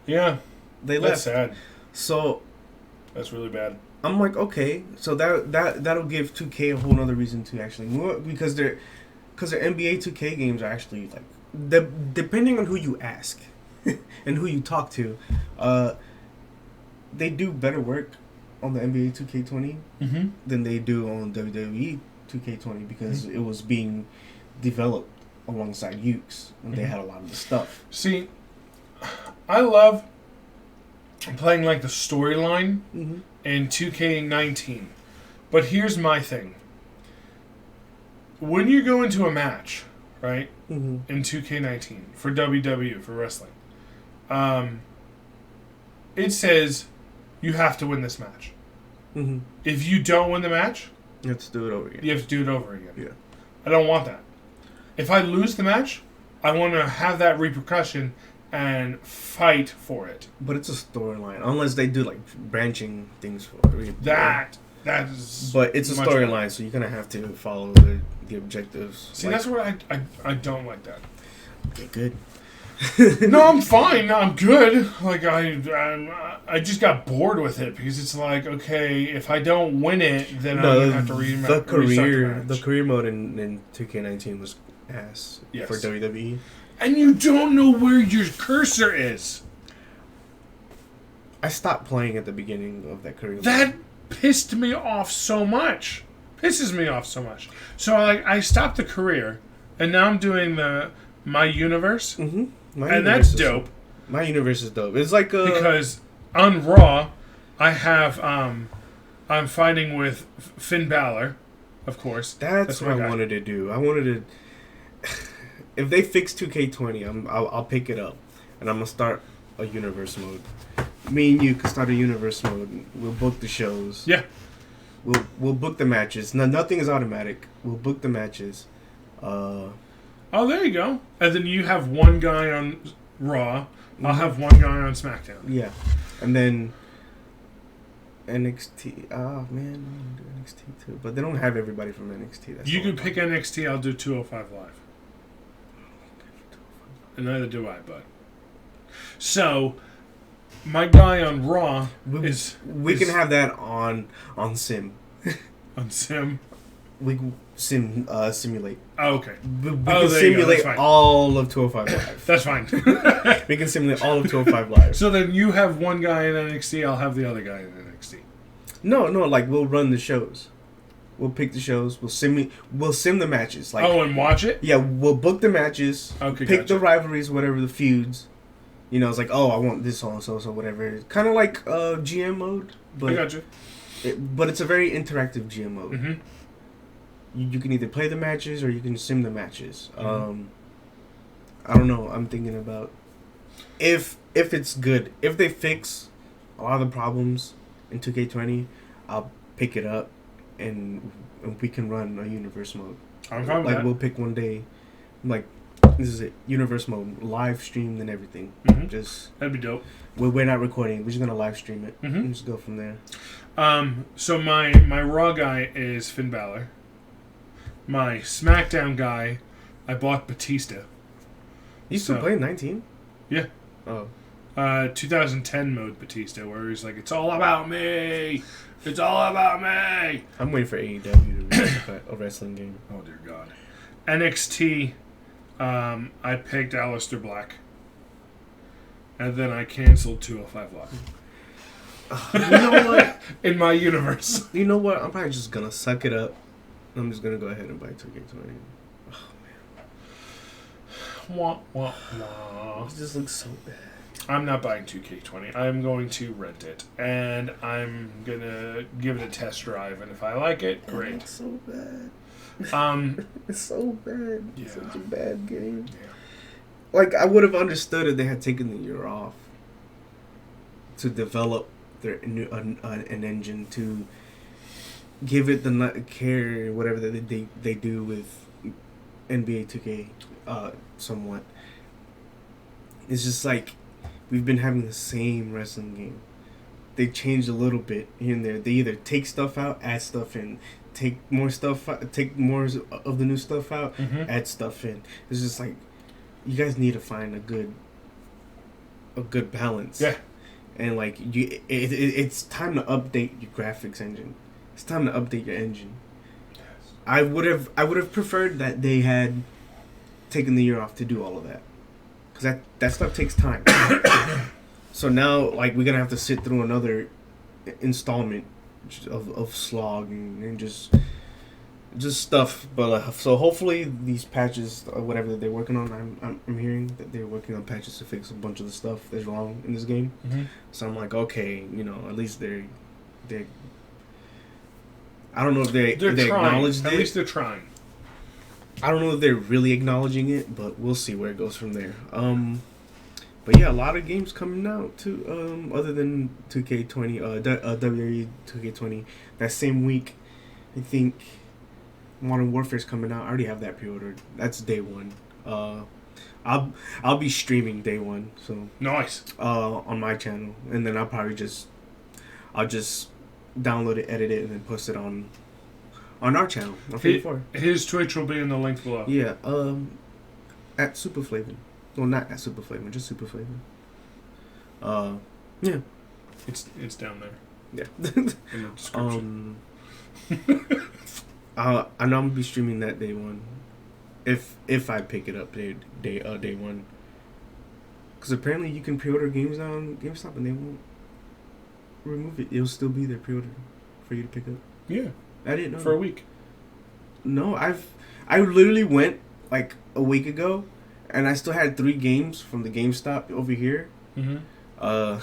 Yeah, they left. That's sad. So that's really bad. I'm like, okay, so that'll give 2K a whole nother reason to actually move, because their NBA 2K games are actually like, depending on who you ask and who you talk to, they do better work on the NBA 2K20 than they do on WWE 2K20 because it was being developed alongside Ukes when they had a lot of the stuff. See, I love playing like the storyline in 2K19, but here's my thing. When you go into a match, right, in 2K19 for WWE, for wrestling, it says you have to win this match. If you don't win the match, you have to do it over again. You have to do it over again. Yeah. I don't want that. If I lose the match, I want to have that repercussion and fight for it. But it's a storyline, unless they do like branching things for it. That is. But it's a storyline, so you're gonna have to follow the objectives. See, that's where I don't like that. Okay, good. No, I'm fine. I'm good. Like I just got bored with it because it's like, okay, if I don't win it, then I'm gonna have to restart the career mode in 2K19 was ass for WWE. And you don't know where your cursor is. I stopped playing at the beginning of that career. That pissed me off so much. Pisses me off so much. So I stopped the career, and now I'm doing my universe, and that's dope. My universe is dope. It's like because on Raw, I have I'm fighting with Finn Balor, of course. That's what I wanted to do. I wanted to. If they fix 2K20, I'll pick it up, and I'm gonna start a universe mode. Me and you can start a universe mode. We'll book the shows. Yeah. We'll book the matches. No, nothing is automatic. We'll book the matches. Oh, there you go. And then you have one guy on Raw. I'll have one guy on SmackDown. Yeah, and then NXT. Oh man, I want to do NXT too, but they don't have everybody from NXT. That's you can pick NXT. I'll do 205 Live. And neither do I, bud. So, my guy on Raw we can have that on Sim. On Sim? We simulate. Oh, okay. We can simulate all of 205 Live. That's fine. We can simulate all of 205 Live. So then you have one guy in NXT, I'll have the other guy in NXT. No, like we'll run the shows. We'll pick the shows. We'll sim the matches. Like, and watch it? Yeah, we'll book the matches. Okay, pick the rivalries, whatever the feuds. You know, it's like, I want this so whatever. Kind of like GM mode, but I got you. But it's a very interactive GM mode. Mm-hmm. You can either play the matches or you can sim the matches. Mm-hmm. I don't know. I'm thinking about if it's good. If they fix a lot of the problems in 2K20, I'll pick it up and we can run a universe mode. I'm fine with that. We'll pick one day, like, this is it, universe mode, live streamed and everything. Mm-hmm. That'd be dope. We're not recording. We're just gonna live stream it mm-hmm. and just go from there. So my Raw guy is Finn Balor. My SmackDown guy, I bought Batista. You still playing 19? Yeah. Oh. 2010 mode Batista, where he's like, "It's all about me. It's all about me." I'm waiting for AEW to release a wrestling game. Oh dear God. NXT. I picked Aleister Black. And then I canceled 205 Live. You know what? In my universe. You know what? I'm probably just gonna suck it up. I'm just gonna go ahead and buy 2K20. Oh man. Wah, wah, wah. It just looks so bad. I'm not buying 2K20. I'm going to rent it. And I'm gonna give it a test drive. And if I like it, great. It's so bad. It's so bad. Yeah. It's such a bad game. Yeah. Like, I would have understood if they had taken the year off to develop their new an engine, to give it the care, whatever that they do with NBA 2K, somewhat. It's just like we've been having the same wrestling game. They changed a little bit here and there. They either take stuff out, add stuff in, take more stuff out, take more of the new stuff out, mm-hmm. add stuff in. It's just like, you guys need to find a good balance. Yeah. And like it's time to update your graphics engine. It's time to update your engine. Yes. I would have preferred that they had taken the year off to do all of that, because that stuff takes time. So now, like, we're gonna have to sit through another installment of slog and just stuff. But so hopefully these patches, or whatever that they're working on, I'm hearing that they're working on patches to fix a bunch of the stuff that's wrong in this game. Mm-hmm. So I'm like, okay, at least they I don't know if they acknowledged it. At least they're trying. I don't know if they're really acknowledging it, but we'll see where it goes from there. But yeah, a lot of games coming out too. Other than 2K20, WWE 2K20. That same week, I think Modern Warfare's coming out. I already have that pre-ordered. That's day one. I'll be streaming day one. So nice. On my channel, and then I'll just download it, edit it, and then post it on our channel. His Twitch will be in the link below. Yeah. At Superflavin. Well, not at Superflavin, just Superflavin. Yeah. It's down there. Yeah. In the description. I know I'm gonna be streaming that day one, if I pick it up day one. Because apparently you can pre-order games on GameStop and they won't remove it. It'll still be there pre-ordered for you to pick up. Yeah. I didn't know for a week. No, I literally went like a week ago, and I still had 3 games from the GameStop over here Mm-hmm. I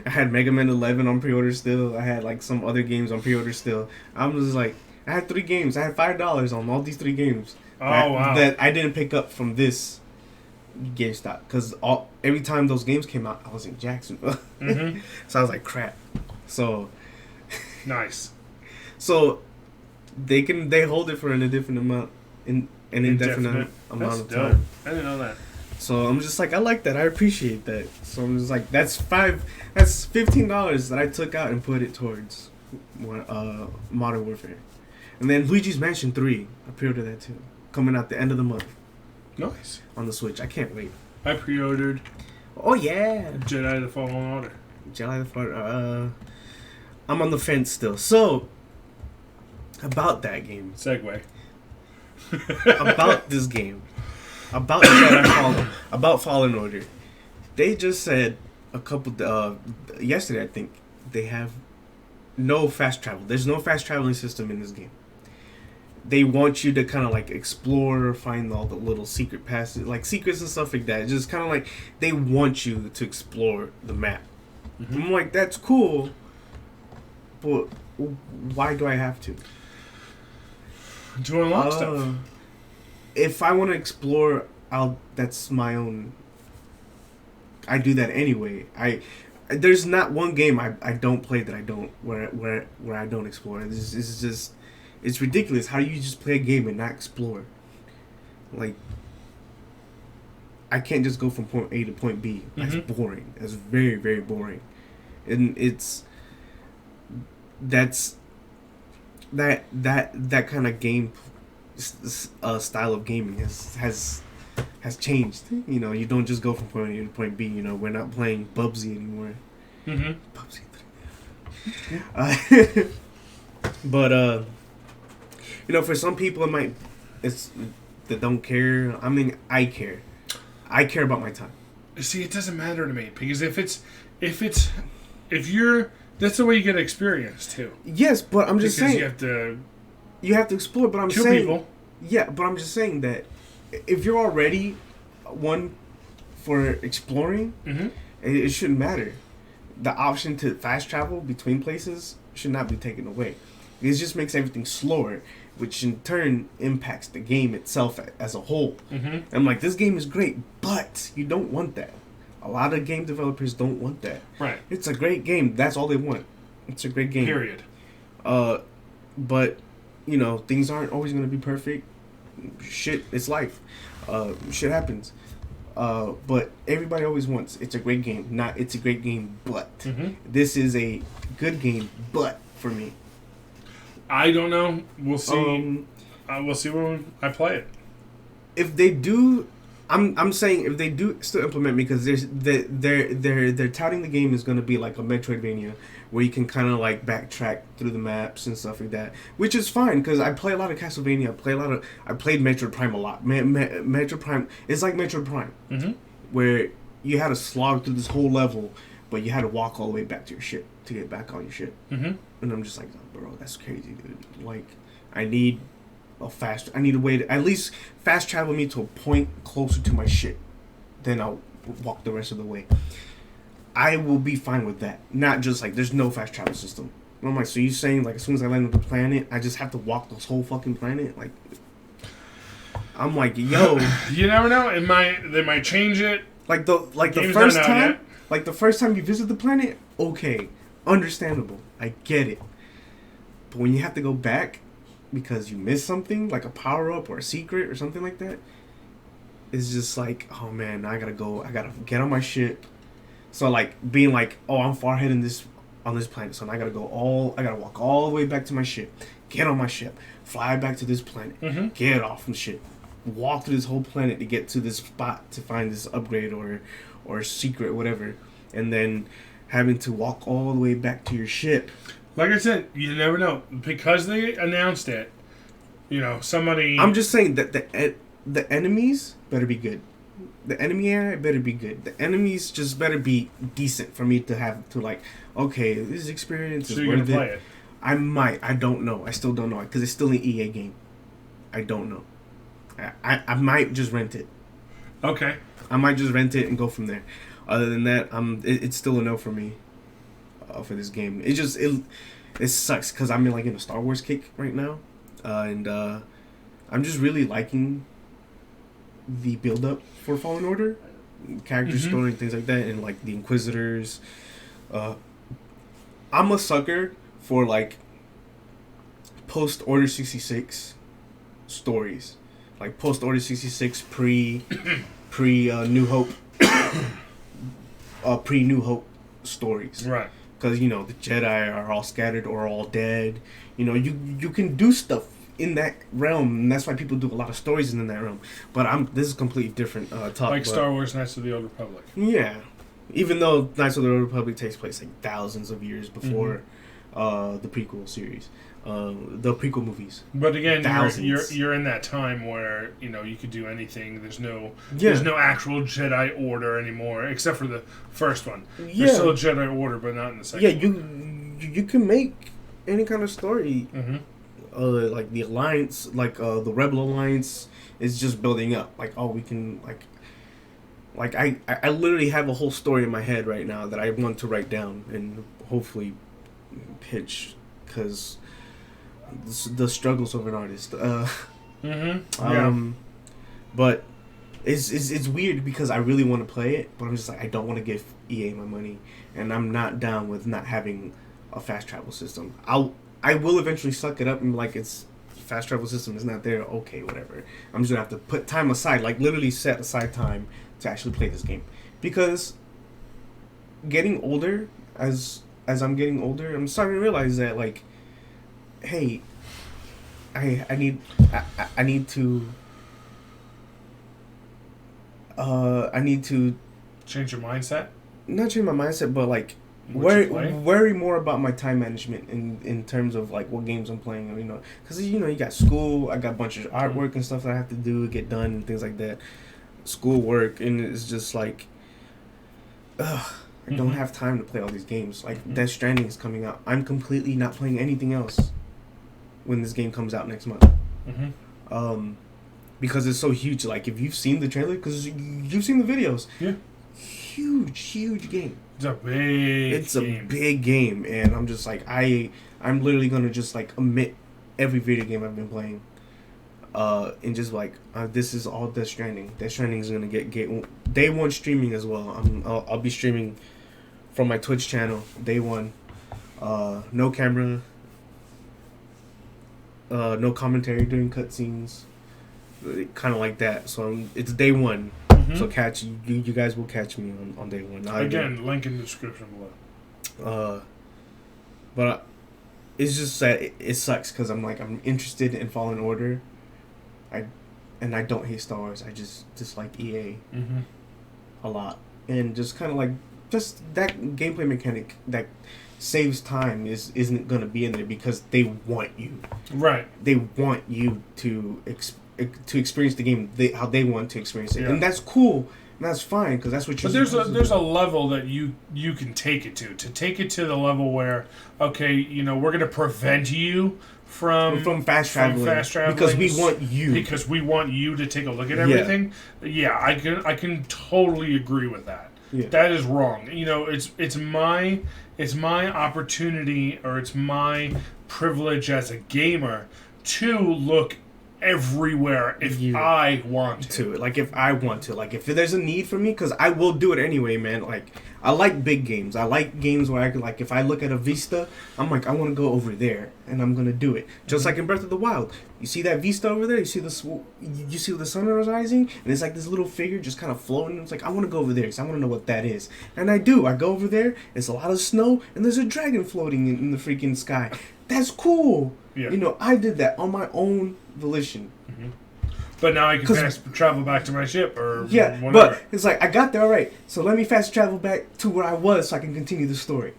had Mega Man 11 on pre-order still. I had like some other games on pre-order still. I'm just like, I had 3 games. I had $5 on all these 3 games. Oh, wow. That I didn't pick up from this GameStop because every time those games came out, I was in Jacksonville. Mm-hmm. So I was like, crap. So Nice. So they hold it for an indefinite amount indefinite amount That's of dope. time. I didn't know that. So I'm just like, I like that. I appreciate that. So I'm just like, that's $15 that I took out and put it towards Modern Warfare. And then Luigi's Mansion 3, I pre-ordered that too. Coming out the end of the month. Nice. On the Switch. I can't wait. I pre-ordered Oh yeah. Jedi: The Fallen Order. Jedi the Fallen. I'm on the fence still. So about that game. Segue. About this game. About Jedi Fallen. About Fallen Order. They just said yesterday, I think, they have no fast travel. There's no fast traveling system in this game. They want you to kind of like explore, find all the little secret passes, like secrets and stuff like that. Just kind of like they want you to explore the map. Mm-hmm. I'm like, that's cool, but why do I have to? To unlock stuff. If I want to explore, that's my own. I do that anyway. There's not one game I don't play that I don't where I don't explore. It's just. It's ridiculous. How do you just play a game and not explore? Like, I can't just go from point A to point B. That's boring. That's very, very boring. And that kind of game style of gaming has changed. You know, you don't just go from point A to point B. You know, we're not playing Bubsy anymore. Bubsy 3. But you know, for some people it's that don't care. I mean, I care. I care about my time. See, it doesn't matter to me because if you're that's the way you get experience too. Yes, but I'm just saying you have to explore. But I'm saying people. Yeah, but I'm just saying that if you're already one for exploring, it shouldn't matter. The option to fast travel between places should not be taken away. It just makes everything slower, which in turn impacts the game itself as a whole. I'm like, this game is great, but you don't want that. A lot of game developers don't want that. Right. It's a great game. That's all they want. It's a great game. Period. But, you know, things aren't always going to be perfect. Shit, it's life. Shit happens. But everybody always wants, it's a great game. Not, it's a great game, but. This is a good game, but, for me. I don't know. We'll see. We'll see when I play it. If they do, I'm saying if they do still implement, because they're touting the game is going to be like a Metroidvania where you can kind of like backtrack through the maps and stuff like that, which is fine because I play a lot of Castlevania. I played Metroid Prime a lot. Metroid Prime, it's like Metroid Prime, where you had to slog through this whole level, but you had to walk all the way back to your ship to get back on your ship. And I'm just like, oh, bro, that's crazy, dude. Like, I need a way to at least fast travel me to a point closer to my ship. Then I'll walk the rest of the way. I will be fine with that. Not just like, there's no fast travel system. And I'm like, so you're saying like as soon as I land on the planet, I just have to walk this whole fucking planet? Like, I'm like, yo. You never know. They might change it. Like the first time you visit the planet, okay, understandable. I get it. But when you have to go back because you missed something, like a power-up or a secret or something like that, it's just like, oh man, now I gotta get on my ship. So like, being like, oh, I'm far ahead on this planet, so now I gotta walk all the way back to my ship, get on my ship, fly back to this planet, get off from the ship, walk through this whole planet to get to this spot to find this upgrade or secret or whatever, and then having to walk all the way back to your ship. Like I said, you never know. Because they announced it, you know, somebody... I'm just saying that the enemies better be good. The enemy area better be good. The enemies just better be decent for me to have to like, okay, this experience is worth it. So you're going to play it? I might. I don't know. I still don't know. Because it's still an EA game. I don't know. I might just rent it. Okay. I might just rent it and go from there. Other than that, it's still a no for me for this game. It sucks because I'm in a Star Wars kick right now, and I'm just really liking the build up for Fallen Order, character story and things like that, and like the Inquisitors. I'm a sucker for like post Order 66 stories, like post Order 66 pre New Hope, pre New Hope stories, right? Because the Jedi are all scattered or all dead. You can do stuff in that realm, and that's why people do a lot of stories in that realm. But this is completely different talk. Like Star Wars: Knights of the Old Republic. Yeah, even though Knights of the Old Republic takes place like thousands of years before the prequel series, the prequel movies. But again, you're in that time where you could do anything. There's no actual Jedi Order anymore, except for the first one. Yeah. There's still a Jedi Order, but not in the second. Yeah, you can make any kind of story. Like the Alliance, like the Rebel Alliance is just building up. Like, we can like I literally have a whole story in my head right now that I want to write down and hopefully pitch, because the struggles of an artist. But it's weird because I really want to play it, but I'm just like, I don't want to give EA my money, and I'm not down with not having a fast travel system. I will eventually suck it up and be like, it's fast travel system is not there. Okay, whatever. I'm just gonna have to put time aside, like literally set aside time to actually play this game, because getting older, as I'm getting older, I'm starting to realize that like, hey, I need to change your mindset. Not change my mindset, but like worry more about my time management in terms of like what games I'm playing, because you got school, I got a bunch of artwork and stuff that I have to do, get done and things like that, school work, and it's just like, I don't have time to play all these games. Like Death Stranding is coming out, I'm completely not playing anything else when this game comes out next month. Because it's so huge. Like, if you've seen the trailer, because you've seen the videos, huge game. It's a big game, and I'm just like, I'm literally gonna just like omit every video game I've been playing, and just like, this is all Death Stranding. Death Stranding is gonna get day one streaming as well. I'll be streaming from my Twitch channel day one, no camera, no commentary during cutscenes, kind of like that. So it's day one. So you guys will catch me on day one. Again, link in the description below. But it's just that it sucks because I'm interested in Fallen Order. I don't hate Star Wars. I just dislike EA a lot, and just kind of like just that gameplay mechanic that saves time isn't gonna be in there because they want you. Right. They want you to experience the game how they want to experience it, and that's cool, and that's fine because that's what you're. But there's a level that you can take it to take it to the level where we're gonna prevent you from fast traveling because we want you to take a look at everything. Yeah, I can totally agree with that. Yeah. That is wrong. It's my opportunity, or it's my privilege as a gamer to look everywhere if I want to. Like, if I want to. Like, if there's a need for me, because I will do it anyway, man. Like, I like big games. I like games where I can, like, if I look at a vista, I'm like, I want to go over there, and I'm going to do it. Just like in Breath of the Wild. You see that vista over there? You see the sun is rising? And it's like this little figure just kind of floating. It's like, I want to go over there because I want to know what that is. And I do. I go over there. It's a lot of snow, and there's a dragon floating in the freaking sky. That's cool. Yeah. I did that on my own volition. But now I can fast travel back to my ship or whatever. But it's like, I got there, all right. So let me fast travel back to where I was so I can continue the story.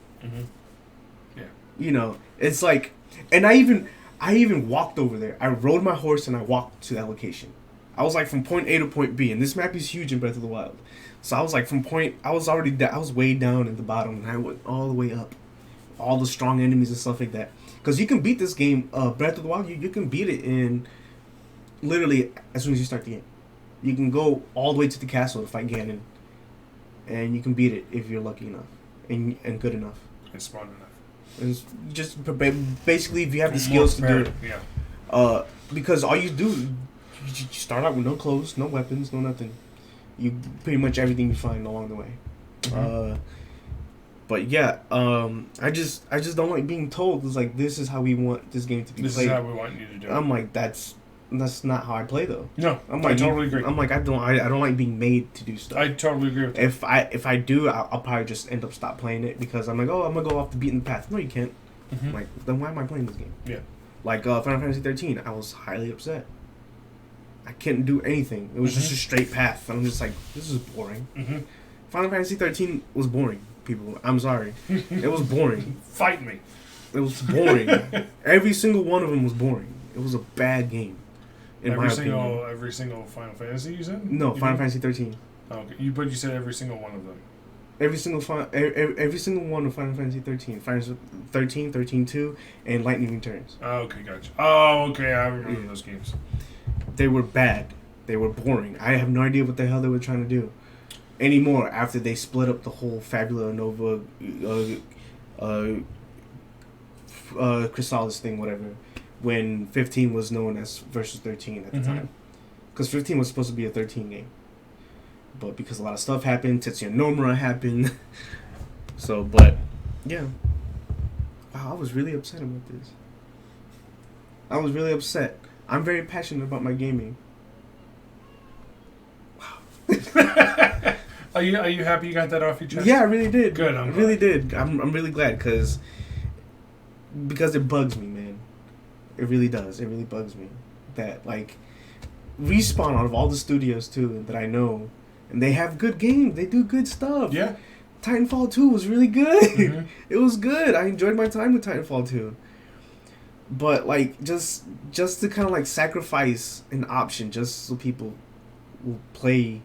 Yeah. It's like, and I even walked over there. I rode my horse and I walked to that location. I was like from point A to point B, and this map is huge in Breath of the Wild. So I was like I was way down at the bottom, and I went all the way up. All the strong enemies and stuff like that. Because you can beat this game, Breath of the Wild, you can beat it in literally as soon as you start the game. You can go all the way to the castle to fight Ganon and you can beat it if you're lucky enough and good enough. And smart enough. And it's just basically, if you have the skills to do it. Yeah. Because all you do, you start out with no clothes, no weapons, no nothing. You pretty much everything you find along the way. Mm-hmm. But yeah, I just don't like being told it's like this is how we want this game to be played. This is how we want you to do it. I'm like that's not how I play though. No, I'm I like, totally agree. I'm like I don't like being made to do stuff. I totally agree with that. If I do, I'll probably just end up stop playing it because I'm like, oh, I'm gonna go off the beaten path. No, you can't. Mm-hmm. I'm like, then why am I playing this game? Yeah. Like Final Fantasy 13, I was highly upset. I couldn't do anything. It was just a straight path. I'm just like, this is boring. Mm-hmm. Final Fantasy 13 was boring, people. I'm sorry. It was boring. Fight me. It was boring. Every single one of them was boring. It was a bad game, in my opinion. Every single Final Fantasy you said? No, you Final Fantasy 13. Oh, okay. But you said every single one of them. Every single one of Final Fantasy 13. Final 13, 13-2, and Lightning Returns. Oh, okay, gotcha. Oh, okay, I remember those games. They were bad. They were boring. I have no idea what the hell they were trying to do anymore after they split up the whole Fabula Nova Chrysalis thing, whatever, when 15 was known as Versus 13 at the time. Because 15 was supposed to be a 13 game. But because a lot of stuff happened, Tetsuya Nomura happened. So, but, yeah. Wow, I was really upset about this. I was really upset. I'm very passionate about my gaming. Wow. Are you happy you got that off your chest? Yeah, I really did. Good, I really did. I'm really glad because it bugs me, man. It really does. It really bugs me that like Respawn, out of all the studios too that I know, and they have good games. They do good stuff. Yeah. Titanfall 2 was really good. Mm-hmm. It was good. I enjoyed my time with Titanfall 2. But like just to kind of like sacrifice an option just so people will play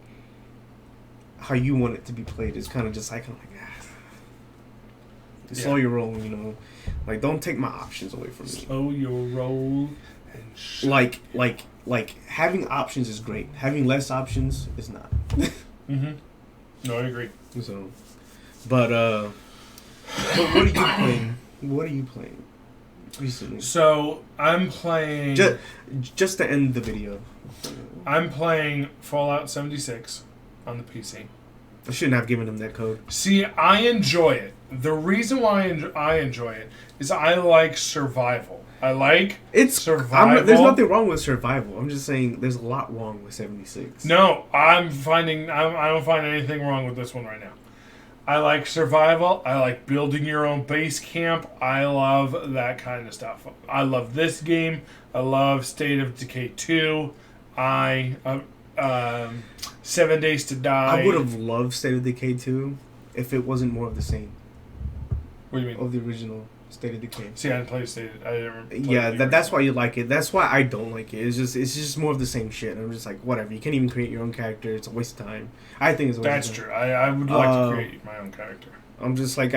how you want it to be played is kind of just like slow your roll, you know. Like don't take my options away from me. Slow your roll and like having options is great. Having less options is not. Mm-hmm. No, I agree. So, but what are you playing? What are you playing recently? So I'm playing. Just to end the video. I'm playing Fallout 76 on the PC. I shouldn't have given him that code. See, I enjoy it. The reason why I enjoy it is I like survival. I like survival. There's nothing wrong with survival. I'm just saying there's a lot wrong with 76. No, I don't find anything wrong with this one right now. I like survival. I like building your own base camp. I love that kind of stuff. I love this game. I love State of Decay 2. 7 Days to Die. I would have loved State of Decay 2 if it wasn't more of the same. What do you mean? Of the original State of Decay. See, I didn't play State. I never played that's why you like it. That's why I don't like it. It's just more of the same shit. I'm just like, whatever. You can't even create your own character. It's a waste of time. I think it's a waste That's of time. true. I would like to create my own character. I'm just like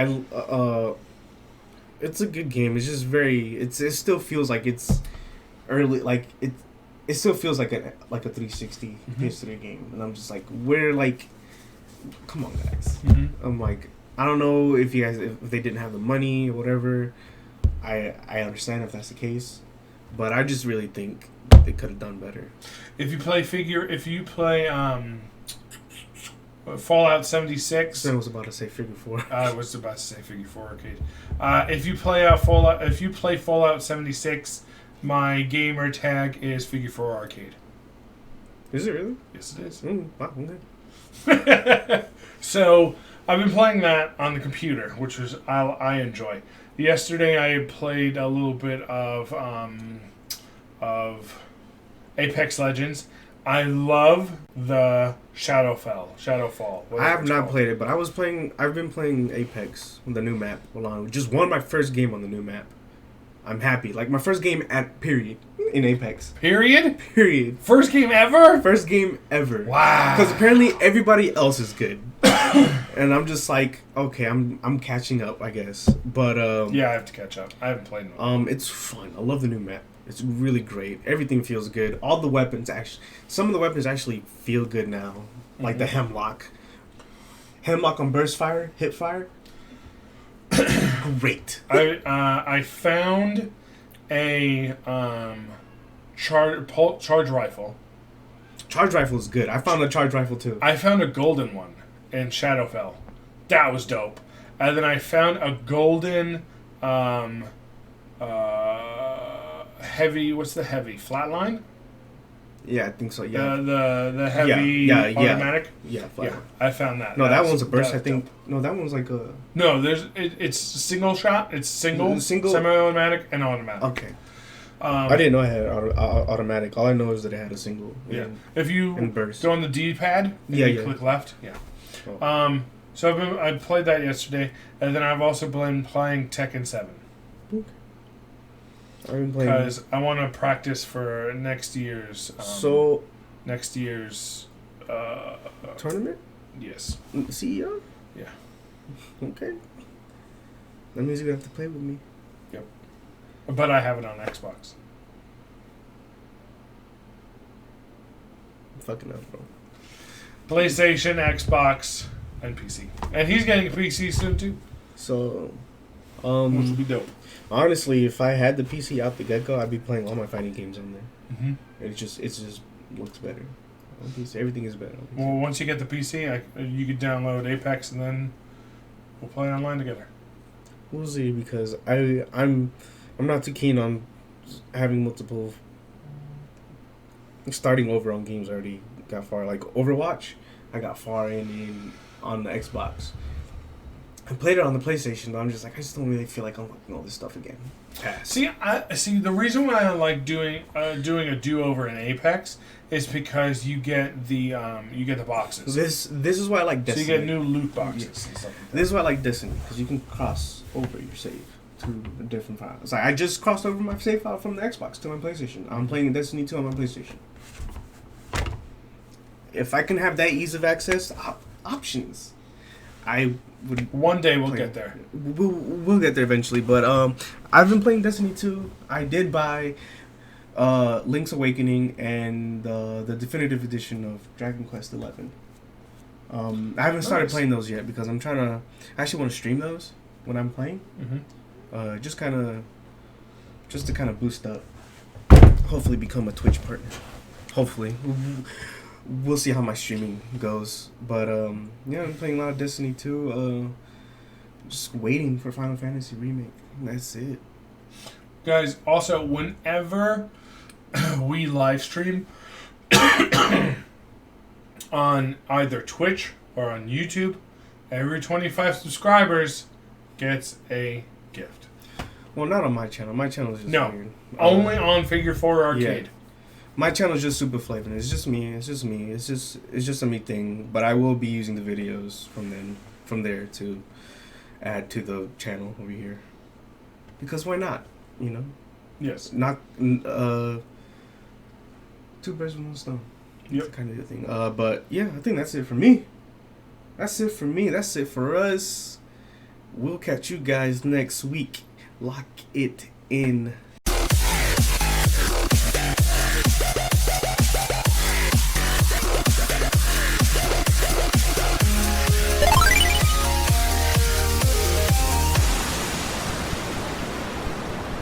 it's a good game. It's just very. It still feels like it's early. Like it still feels like a 360 PS3 game, and I'm just like, come on, guys. Mm-hmm. I'm like, I don't know if you guys if they didn't have the money or whatever. I understand if that's the case, but I just really think they could have done better. If you play Fallout 76. I was about to say Figure 4. I was about to say Figure 4 Arcade. If you play Fallout 76, my gamer tag is Figure 4 Arcade. Is it really? Yes, it is. Wow, okay. So I've been playing that on the computer, which was I enjoy. Yesterday I played a little bit of Apex Legends. I love the Shadowfall. I have not played it, but I've been playing Apex on the new map. Just won my first game on the new map. I'm happy. Like my first game in Apex. Period. First game ever. Wow. Because apparently everybody else is good. And I'm just like, okay, I'm catching up, I guess. But yeah, I have to catch up. I haven't played in a while. It's fun. I love the new map. It's really great. Everything feels good. All the weapons some of the weapons actually feel good now. Like the Hemlock. Hemlock on Burst Fire, Hip Fire. Great. I found a charge rifle. Charge rifle is good. I found a charge rifle too. I found a golden one in Shadowfell. That was dope. And then I found a golden heavy. What's the heavy? Flatline? Yeah, I think so. Yeah. The heavy automatic. Yeah. Yeah, I found that. No, that one's a burst. I think. Dope. No, that one's like a. No, it's single shot. It's single semi-automatic and automatic. Okay. I didn't know I had automatic. All I know is that it had a single. Yeah. If you burst. go on the D-pad, you click left. Yeah. Oh. So I played that yesterday, and then I've also been playing Tekken 7. Okay. I've been playing because I want to practice for next year's. Tournament. Yes. CEO. Yeah. Okay. That means you have to play with me. Yep. But I have it on Xbox. I'm fucking up, bro. PlayStation, Xbox, and PC. And he's getting a PC soon too. So, which would be dope. Honestly, if I had the PC out the get-go, I'd be playing all my fighting games on there. Mm-hmm. It just looks better. On PC, everything is better. Well, once you get the PC, you could download Apex and then we'll play online together. We'll see, because I'm not too keen on having multiple. Starting over on games. I already got far. Like Overwatch, I got far in on the Xbox. I played it on the PlayStation, but I'm just like, I just don't really feel like unlocking all this stuff again. Pass. See, the reason why I like doing a do-over in Apex is because you get the boxes. This is why I like Destiny. So you get new loot boxes. Yes. And stuff like that. This is why I like Destiny, because you can cross over your save to a different file. It's like I just crossed over my save file from the Xbox to my PlayStation. I'm playing Destiny 2 on my PlayStation. If I can have that ease of access, options, I would. One day we'll get there. We'll get there eventually. But I've been playing Destiny 2. I did buy Link's Awakening and the definitive edition of Dragon Quest XI. I haven't started playing those yet because I'm trying to. I actually want to stream those when I'm playing. Mm-hmm. Just to kind of boost up. Hopefully, become a Twitch partner. Hopefully. We'll see how my streaming goes. But, yeah, I'm playing a lot of Destiny 2. Just waiting for Final Fantasy Remake. That's it. Guys, also, whenever we live stream on either Twitch or on YouTube, every 25 subscribers gets a gift. Well, not on my channel. My channel is just weird. Only on Figure 4 Arcade. Yeah. My channel is just Super Flavin. It's just me. It's just a me thing. But I will be using the videos from there to add to the channel over here. Because why not? You know. Yes. Not two birds with one stone. Yep. Kind of the thing. But yeah, I think that's it for me. That's it for us. We'll catch you guys next week. Lock it in.